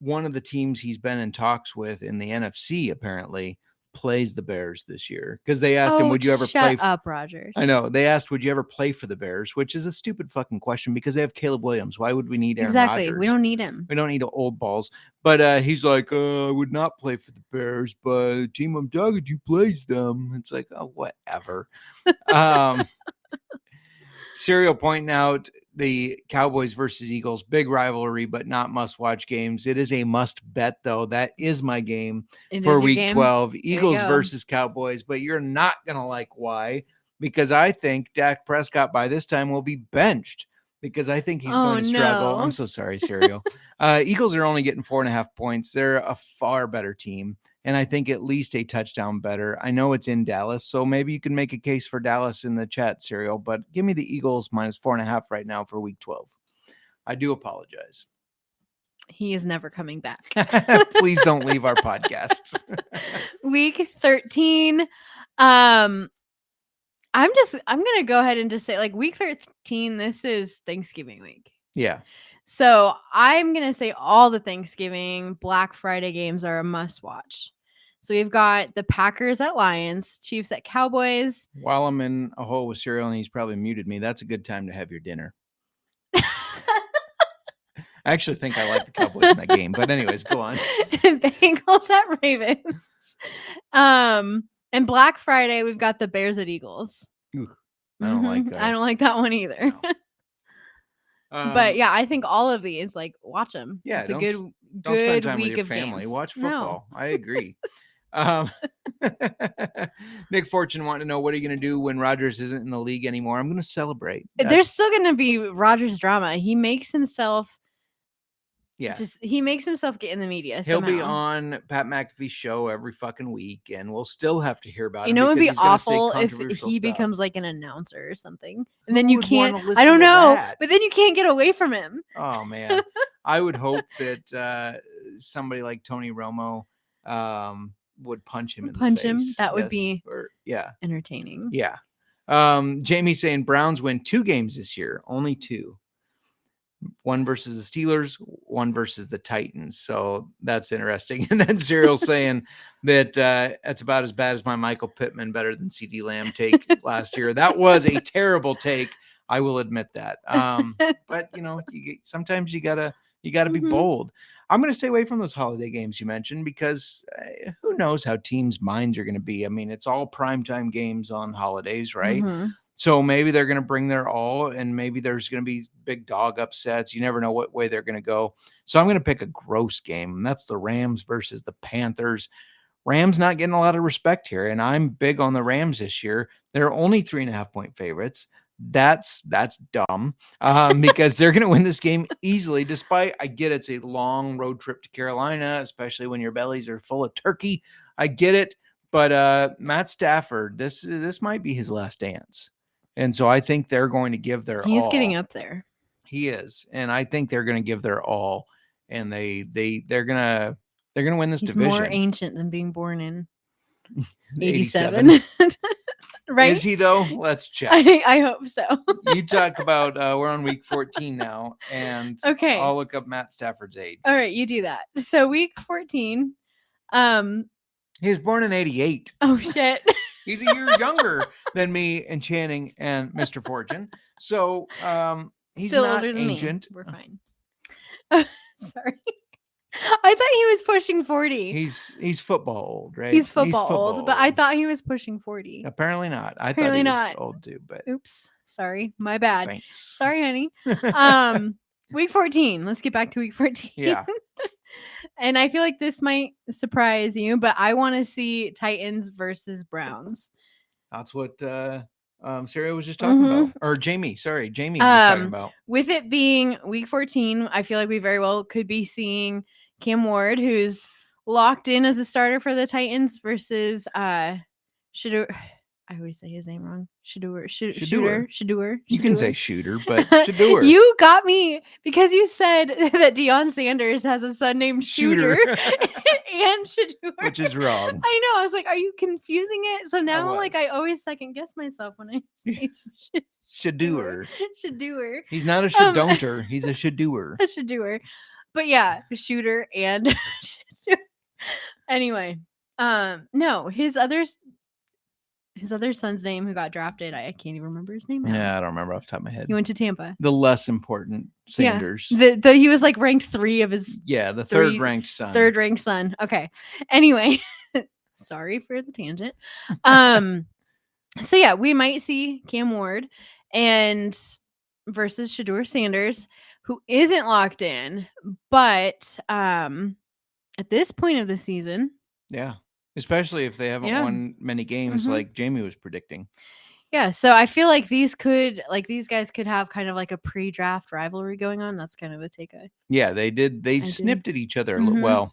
one of the teams he's been in talks with in the NFC apparently plays the Bears this year, because they asked him, would you ever play? Shut up, Rodgers. I know. They asked, would you ever play for the Bears? Which is a stupid fucking question, because they have Caleb Williams. Why would we need Aaron Rodgers? We don't need him. We don't need old balls. But he's like, I would not play for the Bears, but the team I'm talking to plays them. It's like, oh, whatever. Serial pointing out the Cowboys versus Eagles, big rivalry, but not must-watch games. It is a must-bet, though. That is my game for week 12. Eagles versus Cowboys, but you're not going to like why, because I think Dak Prescott by this time will be benched, because I think he's going to struggle. I'm so sorry, Serial. Eagles are only getting 4.5 points. They're a far better team, and I think at least a touchdown better. I know it's in Dallas, so maybe you can make a case for Dallas in the chat, Serial, but give me the Eagles minus 4.5 right now for week 12. I do apologize. He is never coming back. Please don't leave our podcasts. Week 13. I'm going to go ahead and just say, like, week 13, this is Thanksgiving week. Yeah. So I'm going to say all the Thanksgiving Black Friday games are a must watch. So we've got the Packers at Lions, Chiefs at Cowboys. While I'm in a hole with Serial and he's probably muted me, that's a good time to have your dinner. I actually think I like the Cowboys in that game, but anyways, go on. Bengals at Ravens. And Black Friday, we've got the Bears at Eagles. Ooh, I don't like that. I don't like that one either. No. But yeah, I think all of these, like, watch them. Yeah, it's a good spend time week with your of family. games. Watch football. No. I agree. Nick Fortune wanting to know, what are you going to do when Rodgers isn't in the league anymore? I'm going to celebrate. There's still going to be Rodgers drama. He makes himself. Yeah. He makes himself get in the media. He'll be on Pat McAfee's show every fucking week, and we'll still have to hear about him. You know, it'd be awful if he becomes like an announcer or something. And then you can't, I don't know, but then you can't get away from him. Oh, man. I would hope that somebody like Tony Romo would punch him in the face. That would be entertaining. Yeah. Jamie saying Browns win 2 games this year, only 2. One versus the Steelers, one versus the Titans. So that's interesting. And then Serial saying that that's about as bad as my Michael Pittman, better than CD Lamb take last year. That was a terrible take. I will admit that. But you know, sometimes you gotta be bold. I'm going to stay away from those holiday games you mentioned, because who knows how teams' minds are going to be. I mean, it's all primetime games on holidays, right? Mm-hmm. So maybe they're going to bring their all, and maybe there's going to be big dog upsets. You never know what way they're going to go. So I'm going to pick a gross game, and that's the Rams versus the Panthers. Rams not getting a lot of respect here, and I'm big on the Rams this year. They're only 3.5-point favorites. That's dumb, because they're going to win this game easily, despite, I get it's a long road trip to Carolina, especially when your bellies are full of turkey. I get it. But Matt Stafford, this might be his last dance. And so I think they're going to give their all. He's getting up there. He is. And I think they're going to give their all. And they're going to win this He's division. more ancient than being born in 87. 87. Right? Is he though? Let's check. I hope so. You talk about we're on week 14 now, and Okay. I'll look up Matt Stafford's age. All right, you do that. So week 14. He was born in 88. Oh shit. He's a year younger than me and Channing and Mr. Fortune. So he's still not older than ancient. me. We're fine. Sorry. I thought he was pushing 40. He's football old, right? He's football old, but I thought he was pushing 40. Apparently not. I Apparently thought he was not. old too, but Oops. Sorry. My bad. thanks. Sorry, honey. Week 14. Let's get back to week 14. Yeah. And I feel like this might surprise you, but I want to see Titans versus Browns. That's what Sarah was just talking about. Or Jamie. Sorry. Jamie was talking about. With it being week 14, I feel like we very well could be seeing Cam Ward, who's locked in as a starter for the Titans, versus Shedeur. I always say his name wrong. Shedeur. You can say shooter, but Shedeur. You got me because you said that Deion Sanders has a son named Shooter and Shedeur, which is wrong. I know. I was like, are you confusing it? So now, I always second guess myself when I say Shedeur. Shedeur. He's not a shedonter. He's a Shedeur. A Shedeur. But yeah, Shooter and anyway, no, his other son's name who got drafted, I can't even remember his name now. Yeah, I don't remember off the top of my head. He went to Tampa. The less important Sanders. Yeah. He was like ranked 3 of his the third ranked son. Third ranked son. Okay. Anyway, sorry for the tangent. So yeah, we might see Cam Ward and versus Shedeur Sanders, who isn't locked in, but at this point of the season. Yeah. Especially if they haven't won many games like Jamie was predicting. Yeah, so I feel like these guys could have kind of like a pre-draft rivalry going on. That's kind of a take. Yeah, they did. They snipped at each other. Well,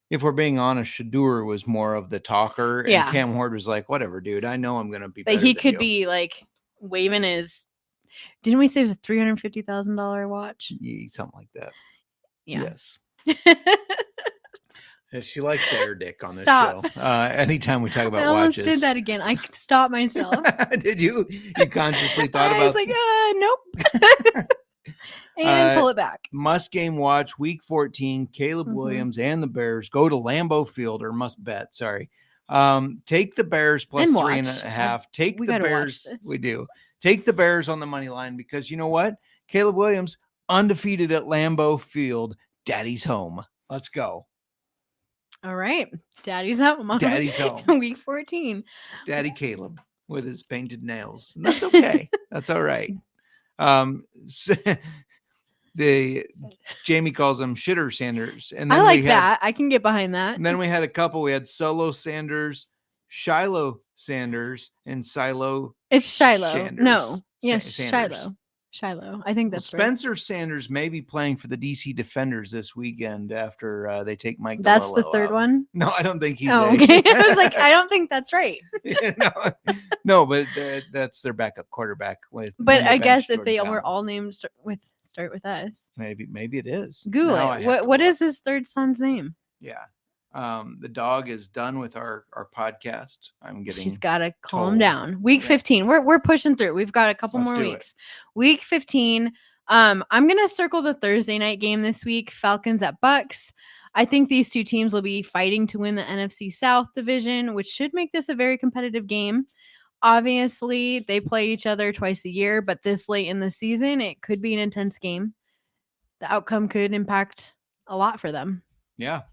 if we're being honest, Shedeur was more of the talker, and Cam Ward was like, "Whatever, dude. I know I'm gonna be." But he could be like waving his. Didn't we say it was a $350,000 watch? Yeah, something like that. Yeah. Yes. She likes to air dick on this show. Anytime we talk about watches. I almost did that again. I stopped myself. Did you? You consciously thought about? I was like, nope. And pull it back. Must game watch week 14. Caleb Williams and the Bears go to Lambeau Field, or must bet. Sorry. Take the Bears plus 3.5. Take the Bears. We do. Take the Bears on the money line because you know what? Caleb Williams undefeated at Lambeau Field. Daddy's home. Let's go. All right. Daddy's home. Daddy's home. Week 14. Daddy Caleb with his painted nails. And that's okay. That's all right. Jamie calls them Shitter Sanders. And then I like that. I can get behind that. And then we had a couple. We had Solo Sanders, Shiloh Sanders, and Silo. It's Shiloh. Sanders. No. Yes, Sanders. Shiloh. I think that's Spencer Sanders may be playing for the DC Defenders this weekend after they take Mike. That's DeLillo the third out. one? No, I don't think he's okay. I was like, I don't think that's right. no, but that's their backup quarterback. But I guess if they were all named start with us. Maybe it is. Google it. What is his third son's name? Yeah. The dog is done with our podcast. She's got to calm down. Week 15. We're pushing through. We've got a couple more weeks. Week 15. I'm going to circle the Thursday night game this week. Falcons at Bucks. I think these two teams will be fighting to win the NFC South division, which should make this a very competitive game. Obviously, they play each other twice a year, but this late in the season, it could be an intense game. The outcome could impact a lot for them. Yeah.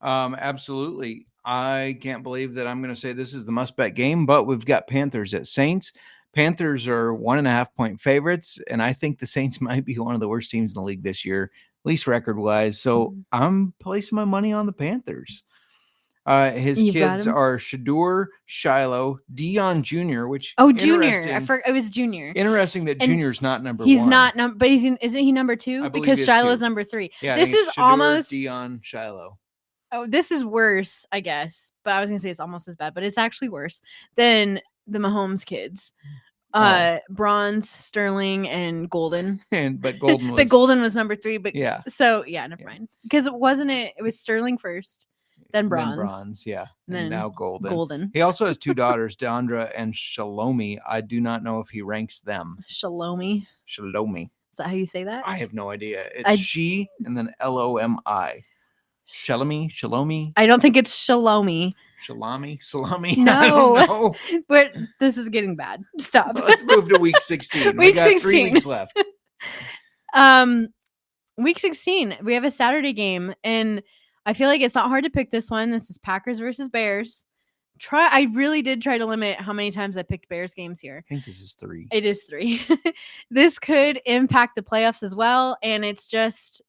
Absolutely. I can't believe that I'm going to say this is the must bet game, but we've got Panthers at Saints. Panthers are 1.5 point favorites, and I think the Saints might be one of the worst teams in the league this year, at least record wise. So I'm placing my money on the Panthers. His kids are Shedeur, Shiloh, Deion Jr., which Junior. I forgot it was Junior. Interesting that Junior's not number he's 1. He's not but isn't he number 2? Because Shiloh's number 3. Yeah, this is Shedeur, almost Deion, Shiloh. Oh, this is worse, I guess. But I was gonna say it's almost as bad, but it's actually worse than the Mahomes kids. Bronze, sterling, and golden. but golden was But golden was number 3. But yeah. So never mind. Because it was sterling first, then bronze, yeah, and then now golden. golden. He also has 2 daughters, Deandra and Shalomi. I do not know if he ranks them. Shalomi. Is that how you say that? I have no idea. It's she and then Lomi. Shalomi. I don't think it's Shalomi. Salami. No. I don't know. But this is getting bad. Stop. Let's move to week 16. We got 3 weeks left. Week 16, we have a Saturday game, and I feel like it's not hard to pick this one. This is Packers versus Bears. I really did try to limit how many times I picked Bears games here. I think this is 3. It is 3. This could impact the playoffs as well, and it's just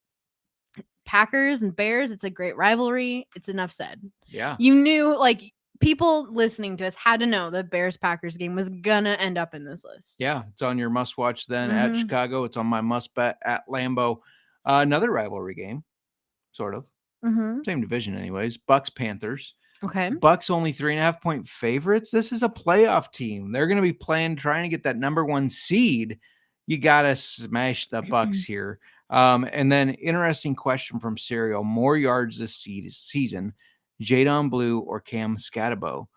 Packers and Bears. It's a great rivalry. It's enough said. Yeah. You knew, like, people listening to us had to know the Bears-Packers game was gonna end up in this list. Yeah, it's on your must-watch then at Chicago. It's on my must-bet at Lambeau. Another rivalry game, sort of. Same division anyways. Bucks-Panthers. Okay. Bucks only 3.5-point favorites. This is a playoff team. They're going to be trying to get that number 1 seed. You got to smash the Bucks here. And then interesting question from Serial. More yards this season, Jadon Blue or Cam Scatterbo?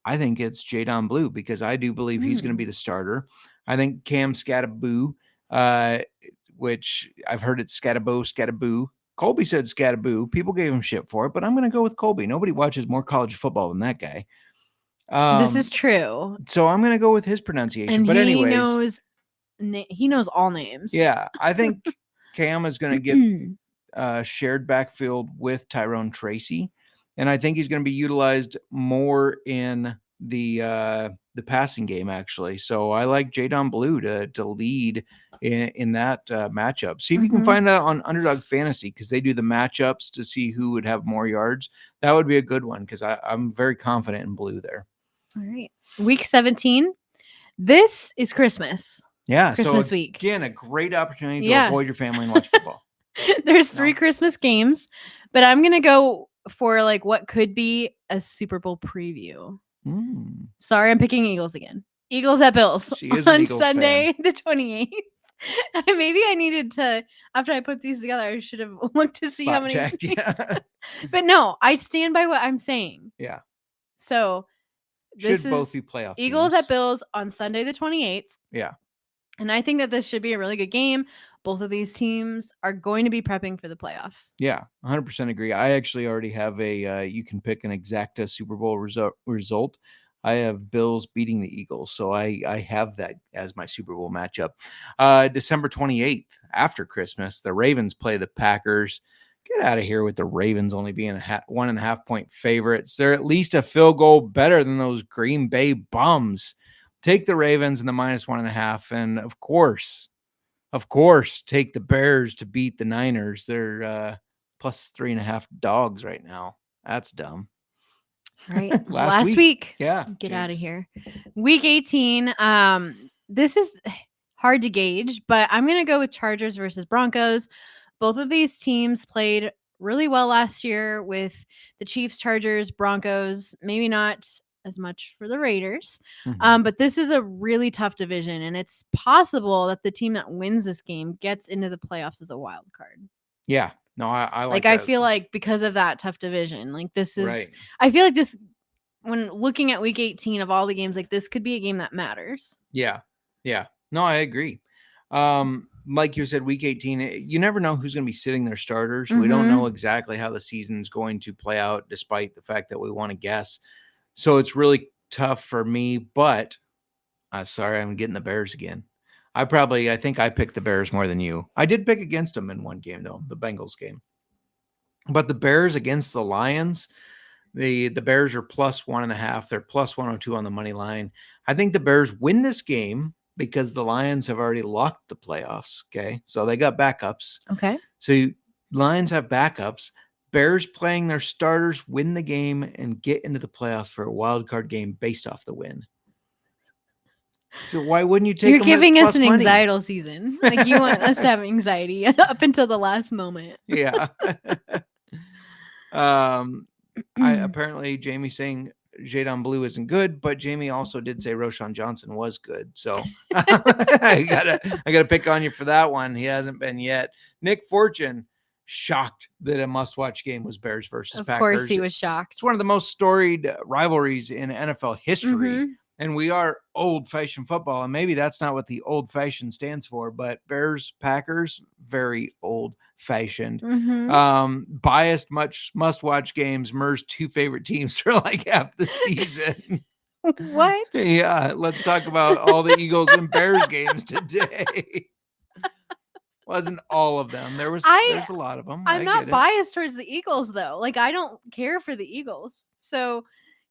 I think it's Jadon Blue because I do believe he's going to be the starter. I think Cam Scatterbo, which I've heard it's Scatterbo. Colby said Scatterbo. People gave him shit for it, but I'm going to go with Colby. Nobody watches more college football than that guy. This is true. So I'm going to go with his pronunciation. And but anyways, he knows all names. Yeah, I think Cam is going to get shared backfield with Tyrone Tracy, and I think he's going to be utilized more in the passing game actually. So I like Jadon Blue to lead in that matchup. See if you can find that on Underdog Fantasy because they do the matchups to see who would have more yards. That would be a good one because I'm very confident in Blue there. All right. Week 17. This is Christmas. Yeah. Christmas so week. Again, a great opportunity to avoid your family and watch football. There's 3 Christmas games, but I'm going to go for like what could be a Super Bowl preview. Sorry, I'm picking Eagles again. Eagles at Bills she is on Eagles Sunday, fan. the 28th. Maybe I needed to, after I put these together, I should have looked to see how many. Checked, yeah. But no, I stand by what I'm saying. Yeah. So this should both be playoff Eagles teams. at Bills on Sunday the 28th. Yeah. And I think that this should be a really good game. Both of these teams are going to be prepping for the playoffs. Yeah, 100% agree. I actually already have you can pick an exacta Super Bowl result. I have Bills beating the Eagles. So I have that as my Super Bowl matchup. December 28th, after Christmas, the Ravens play the Packers. Get out of here with the Ravens only being 1.5-point favorites. They're at least a field goal better than those Green Bay bums. Take the Ravens and the -1.5. And of course, take the Bears to beat the Niners. They're +3.5 dogs right now. That's dumb. All right. Last week. Yeah. Get out of here. Week 18. This is hard to gauge, but I'm going to go with Chargers versus Broncos. Both of these teams played really well last year with the Chiefs, Chargers, Broncos, maybe not as much for the Raiders. But this is a really tough division, and it's possible that the team that wins this game gets into the playoffs as a wild card. Yeah. No, I like I that. feel like because of that tough division, like this is right. I feel like this, when looking at week 18 of all the games, like this could be a game that matters. Yeah. Yeah. No, I agree. Like you said, week 18, you never know who's going to be sitting their starters. We don't know exactly how the season's going to play out, despite the fact that we want to guess. So it's really tough for me, but sorry, I'm getting the Bears again. I think I picked the Bears more than you. I did pick against them in one game, though, the Bengals game. But the Bears against the Lions, the Bears are +1.5. They're +102 on the money line. I think the Bears win this game because the Lions have already locked the playoffs. Okay. So they got backups. Okay. So Lions have backups. Bears playing their starters win the game and get into the playoffs for a wild card game based off the win. So why wouldn't you take? You're giving us an money? anxiety season. Like you want us to have anxiety up until the last moment. Yeah. Apparently Jamie's saying Jadon Blue isn't good, but Jamie also did say Roshan Johnson was good. So I gotta pick on you for that one. He hasn't been yet. Nick Fortune, shocked that a must-watch game was Bears versus Packers. Of course he was shocked. It's one of the most storied rivalries in NFL history. Mm-hmm. And we are old-fashioned football. And maybe that's not what the old-fashioned stands for, but Bears, Packers, very old-fashioned. Mm-hmm. Biased, much must-watch games. Murr's two favorite teams for like half the season. What? Yeah, let's talk about all the Eagles and Bears games today. Wasn't all of them. There's a lot of them. I'm not biased towards the Eagles, though. Like, I don't care for the Eagles. So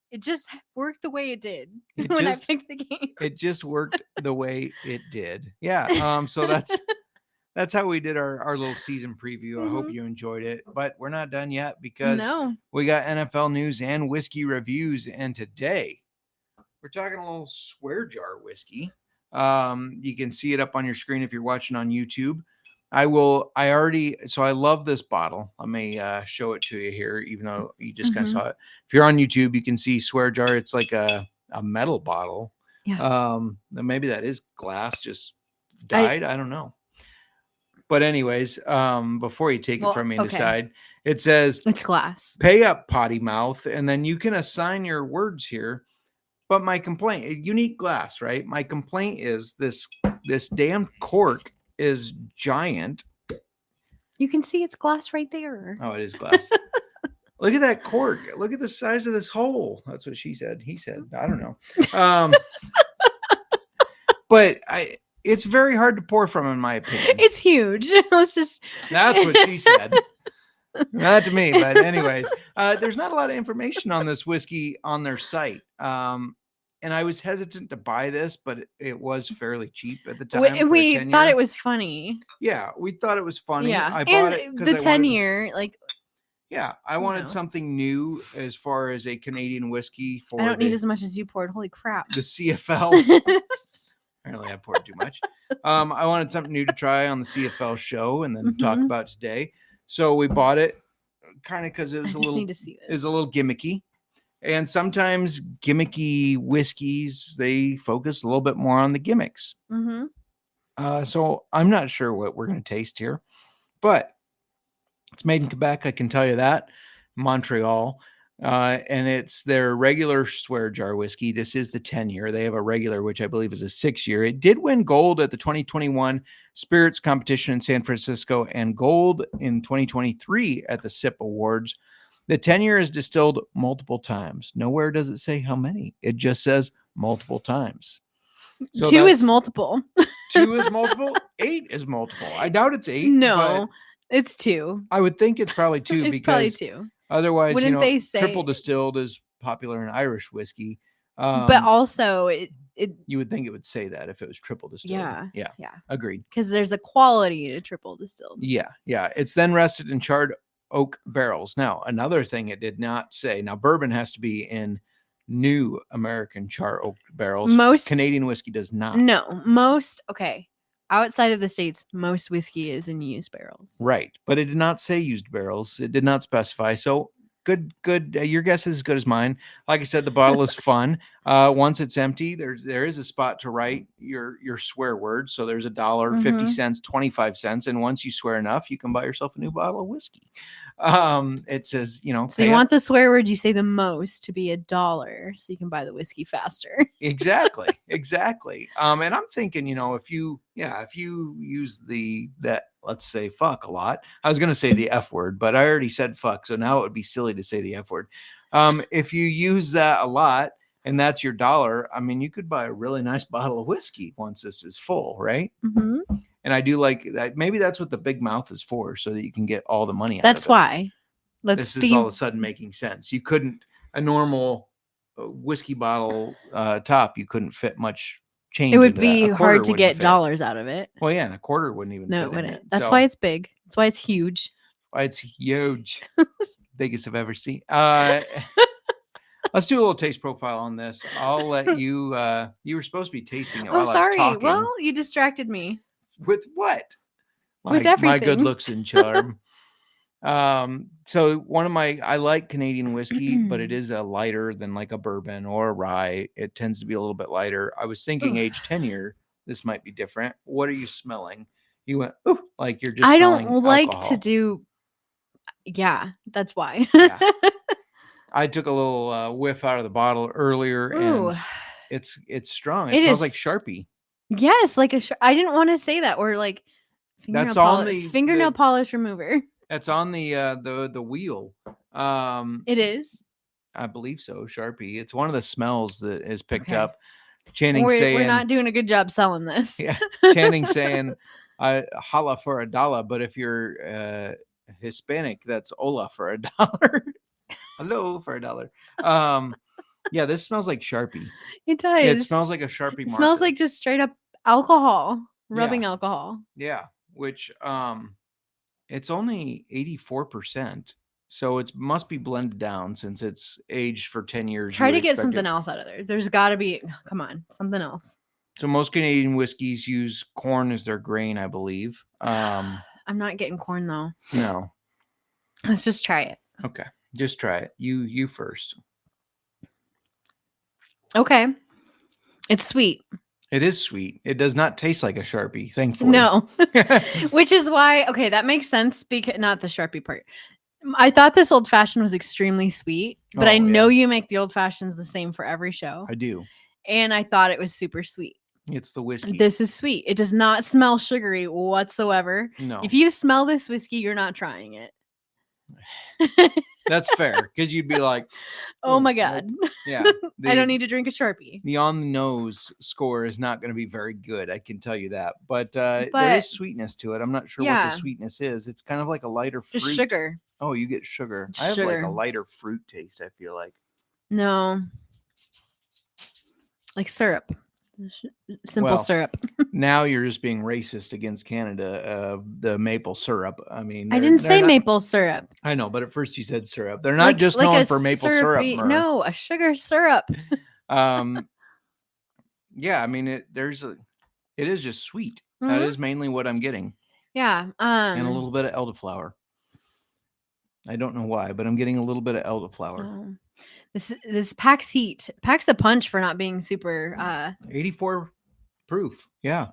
it just worked the way it did when I picked the game. It just worked the way it did. Yeah. So that's how we did our little season preview. Mm-hmm. I hope you enjoyed it. But we're not done yet because we got NFL news and whiskey reviews. And today we're talking a little Swear Jar whiskey. You can see it up on your screen if you're watching on YouTube. I love this bottle. Let me show it to you here, even though you just kind of saw it. If you're on YouTube, you can see Swear Jar. It's like a metal bottle. Yeah. Maybe that is glass, just dyed. I don't know. But anyways, before you take it from me and decide, it says it's glass. Pay up, potty mouth, and then you can assign your words here. But my complaint, unique glass, right? My complaint is this damn cork is giant. You can see it's glass right there. Oh, it is glass. Look at that cork. Look at the size of this hole. That's what she said. He said, I don't know. But it's very hard to pour from, in my opinion. It's huge. That's what she said. Not to me, but anyways, there's not a lot of information on this whiskey on their site. And I was hesitant to buy this, but it was fairly cheap at the time. We thought it was funny. Yeah, we thought it was funny. Yeah, I bought it the 10-year, like. Yeah, I wanted something new as far as a Canadian whiskey for. I don't need as much as you poured. Holy crap! The CFL. Apparently, I poured too much. I wanted something new to try on the CFL show, and then talk about today. So we bought it, kind of because it was a little gimmicky. And sometimes gimmicky whiskeys, they focus a little bit more on the gimmicks. So I'm not sure what we're going to taste here, but it's made in Quebec. I can tell you that. Montreal. And it's their regular Swear Jar whiskey. This is the 10-year. They have a regular, which I believe is a 6-year. It did win gold at the 2021 Spirits competition in San Francisco and gold in 2023 at the SIP Awards. The 10-year is distilled multiple times. Nowhere does it say how many. It just says multiple times. So 2 is multiple. 2 is multiple. 8 is multiple. I doubt it's 8. No, it's 2. I would think it's probably 2 it's because probably 2. Otherwise, Wouldn't they say triple distilled is popular in Irish whiskey. But also, you would think it would say that if it was triple distilled. Yeah. Agreed. Because there's a quality to triple distilled. Yeah. It's then rested in charred oak barrels. Now, another thing it did not say. Now, bourbon has to be in new American charred oak barrels. Most Canadian whiskey does not. No, outside of the States, most whiskey is in used barrels. Right. But it did not say used barrels. It did not specify. So good. Your guess is as good as mine. Like I said, the bottle is fun. Once it's empty, there is a spot to write your swear words. So there's $1, 50 cents, 25 cents. And once you swear enough, you can buy yourself a new bottle of whiskey. It says, So you want the swear word you say the most to be $1 so you can buy the whiskey faster. Exactly. And I'm thinking, if you use that, let's say fuck a lot. I was going to say the F word, but I already said fuck. So now it would be silly to say the F word. If you use that a lot and that's your $1, I mean, you could buy a really nice bottle of whiskey once this is full, right? Mm-hmm. And I do like that. Maybe that's what the big mouth is for, so that you can get all the money out That's of it. why. This is all of a sudden making sense. You couldn't, a normal whiskey bottle top, you couldn't fit much change. It would be hard to get dollars out of it. Well, yeah, and a quarter wouldn't even fit. No, it wouldn't. That's why it's big. That's why it's huge. Why it's huge. Biggest I've ever seen. Let's do a little taste profile on this. I'll let you. You were supposed to be tasting it while I was talking. Well, you distracted me. With what? With everything. My good looks and charm. So I like Canadian whiskey, but it is a lighter than like a bourbon or a rye. It tends to be a little bit lighter. I was thinking age 10 year, this might be different. What are you smelling? You went, ooh, like you're just I smelling don't like alcohol. to do. Yeah, that's why. Yeah. I took a little whiff out of the bottle earlier, Ooh. and it's strong. It smells like Sharpie. Yes, like I didn't want to say that, or like fingernail polish remover. That's on the wheel. It is. I believe so. Sharpie. It's one of the smells that is picked Okay. up. Channing we're saying, not doing a good job selling this. Yeah. Channing saying, holla for $1, but if you're Hispanic, that's hola for $1. Hello for $1. Yeah, this smells like Sharpie. It does. It smells like a Sharpie marker. It smells like just straight up alcohol, rubbing alcohol. Yeah, which it's only 84%. So it must be blended down since it's aged for 10 years. Try to get something else out of there. There's got to be, come on, something else. So most Canadian whiskeys use corn as their grain, I believe. I'm not getting corn though. No. Let's just try it. Okay, just try it. You first. Okay. It's sweet. It is sweet. It does not taste like a Sharpie, thankfully. No. Which is why, okay, that makes sense because not the Sharpie part. I thought this old fashioned was extremely sweet, but I know you make the old fashions the same for every show. I do. And I thought it was super sweet. It's the whiskey. This is sweet. It does not smell sugary whatsoever. No. If you smell this whiskey, you're not trying it. That's fair, because you'd be like, oh my God. Yeah. I don't need to drink a Sharpie. The on the nose score is not going to be very good. I can tell you that. But there is sweetness to it. I'm not sure what the sweetness is. It's kind of like a lighter fruit. Just sugar. Oh, you get sugar. I have like a lighter fruit taste, I feel like. No. Like syrup. Simple syrup. Now you're just being racist against Canada. The maple syrup. I mean, I didn't say maple syrup. I know, but at first you said syrup. They're not just known for maple syrup. No, a sugar syrup. Yeah, I mean, it is just sweet. Mm-hmm. That is mainly what I'm getting. Yeah. And a little bit of elderflower. I don't know why, but I'm getting a little bit of elderflower. Oh. This packs heat. Packs a punch for not being super 84 proof. Yeah.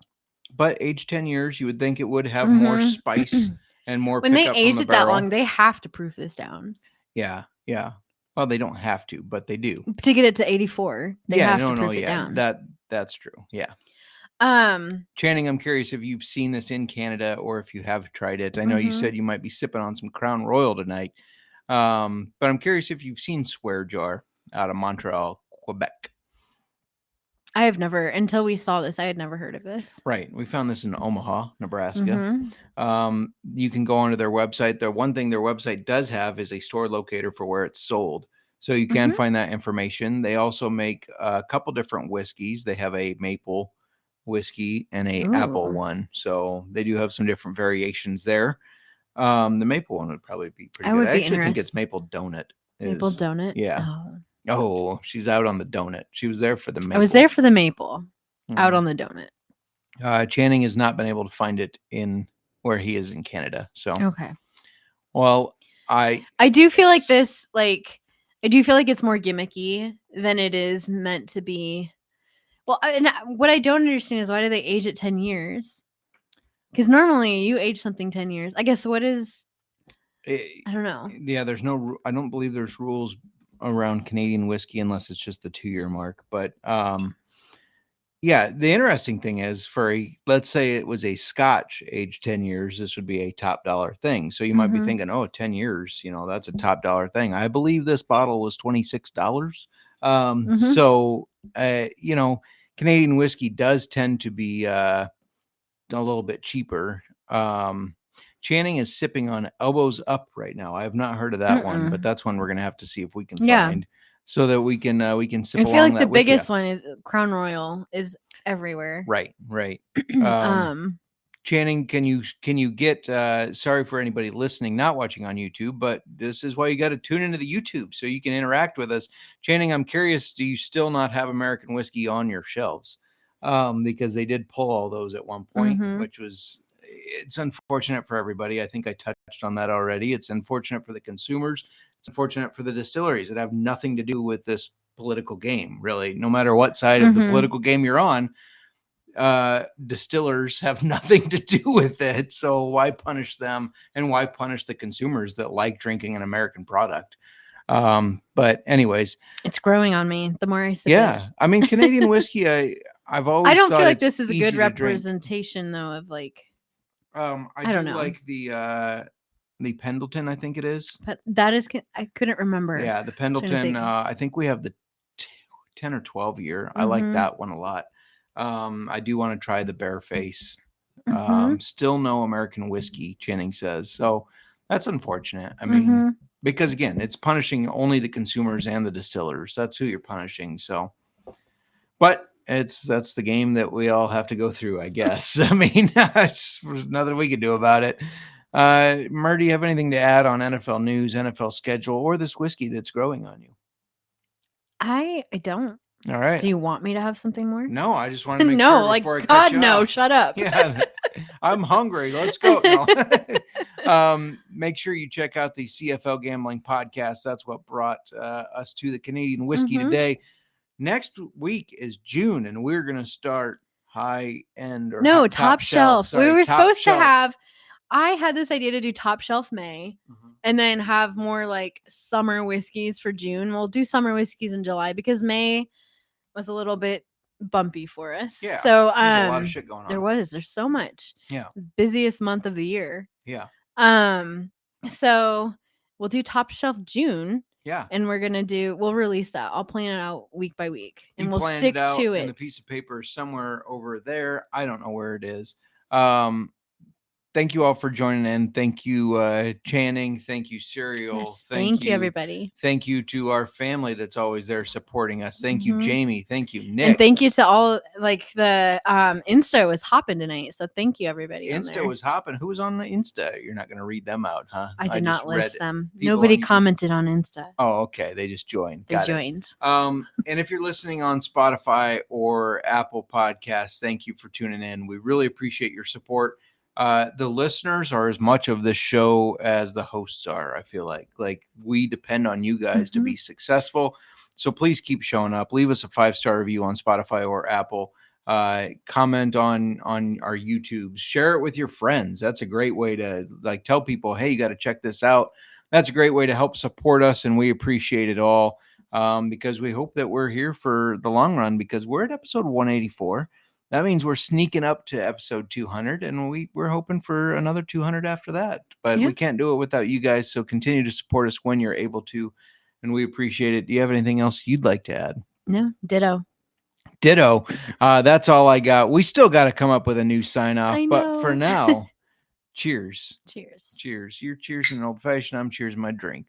But age 10 years, you would think it would have more spice and more when they age it that long, they have to proof this down. Yeah. Yeah. Well, they don't have to, but they do. To get it to 84, they have to proof it down. That's true. Yeah. Channing, I'm curious if you've seen this in Canada or if you have tried it. I know you said you might be sipping on some Crown Royal tonight. But I'm curious if you've seen Swear Jar out of Montreal, Quebec. I have never, until we saw this, I had never heard of this. Right. We found this in Omaha, Nebraska. You can go onto their website. The one thing their website does have is a store locator for where it's sold. So you can find that information. They also make a couple different whiskeys. They have a maple whiskey and a apple one. So they do have some different variations there. The maple one would probably be pretty good. I actually think it's maple donut. Maple donut? Yeah. Oh, she's out on the donut. She was there for the maple. I was there for the maple. Out on the donut. Channing has not been able to find it in where he is in Canada. So okay. Well, I do feel like this, I do feel like it's more gimmicky than it is meant to be. Well, and what I don't understand is why do they age it 10 years? Because normally you age something 10 years. I guess I don't know. Yeah, I don't believe there's rules around Canadian whiskey unless it's just the 2-year mark. But yeah, the interesting thing is let's say it was a Scotch aged 10 years, this would be a top dollar thing. So you might be thinking, 10 years, that's a top dollar thing. I believe this bottle was $26. So, Canadian whiskey does tend to be a little bit cheaper. Channing is sipping on Elbows Up right now. I have not heard of that one, but that's one we're gonna have to see if we can find so that we can sip. I feel like the biggest one is Crown Royal is everywhere. Right. Channing, can you get? Sorry for anybody listening, not watching on YouTube, but this is why you got to tune into the YouTube so you can interact with us. Channing, I'm curious, do you still not have American whiskey on your shelves? Because they did pull all those at one point, which was it's unfortunate for everybody. I think I touched on that already. It's unfortunate for the consumers. It's unfortunate for the distilleries that have nothing to do with this political game, really. No matter what side of the political game you're on, distillers have nothing to do with it. So why punish them, and why punish the consumers that like drinking an American product? But anyways, it's growing on me the more I sip yeah. I mean, Canadian whiskey, I've always I don't thought feel like it's this is a easy good to drink. representation though of like I don't do know. like the Pendleton, I think it is. But that is, I couldn't remember. Yeah, the Pendleton. I think we have the 10 or 12 year. I like that one a lot. I do want to try the Bareface. Still no American whiskey, Channing says. So that's unfortunate. I mean, because again, it's punishing only the consumers and the distillers. That's who you're punishing. So, but that's the game that we all have to go through, I guess. I mean, there's nothing we can do about it. Mur, do you have anything to add on NFL news, NFL schedule, or this whiskey that's growing on you? I don't. All right. Do you want me to have something more? No, I just want to make no, sure like before I God, cut you no, off. shut up. Yeah, I'm hungry. Let's go. No. Make sure you check out the CFL Gambling Podcast. That's what brought us to the Canadian whiskey today. Next week is June, and we're going to start high end or top shelf. Sorry, we were supposed shelf. to have. I had this idea to do top shelf May, and then have more like summer whiskeys for June. We'll do summer whiskeys in July because May was a little bit bumpy for us. Yeah. So there's a lot of shit going on. There's so much. Yeah. Busiest month of the year. Yeah. So we'll do top shelf June. Yeah. And we'll release that. I'll plan it out week by week. And we'll stick it out to it. And the piece of paper is somewhere over there. I don't know where it is. Thank you all for joining in. Thank you, Channing. Thank you, Serial. Yes, thank you, everybody. Thank you to our family that's always there supporting us. Thank you, Jamie. Thank you, Nick. And thank you to all, like the Insta was hopping tonight. So thank you, everybody. Insta was hopping. Who was on the Insta? You're not going to read them out, huh? I did not list them. People Nobody commented on Insta. Oh, okay. They just joined. They joined. And if you're listening on Spotify or Apple Podcasts, thank you for tuning in. We really appreciate your support. The listeners are as much of the show as the hosts are. I feel like we depend on you guys to be successful. So please keep showing up. Leave us a 5-star review on Spotify or Apple. Comment on our YouTubes. Share it with your friends. That's a great way to tell people, hey, you got to check this out. That's a great way to help support us, and we appreciate it all because we hope that we're here for the long run because we're at episode 184. That means we're sneaking up to episode 200, and we're hoping for another 200 after that. But we can't do it without you guys, so continue to support us when you're able to, and we appreciate it. Do you have anything else you'd like to add? No, ditto. That's all I got. We still got to come up with a new sign-off, but for now, cheers. Cheers. Cheers. You're cheersing an old-fashioned. I'm cheersing my drink.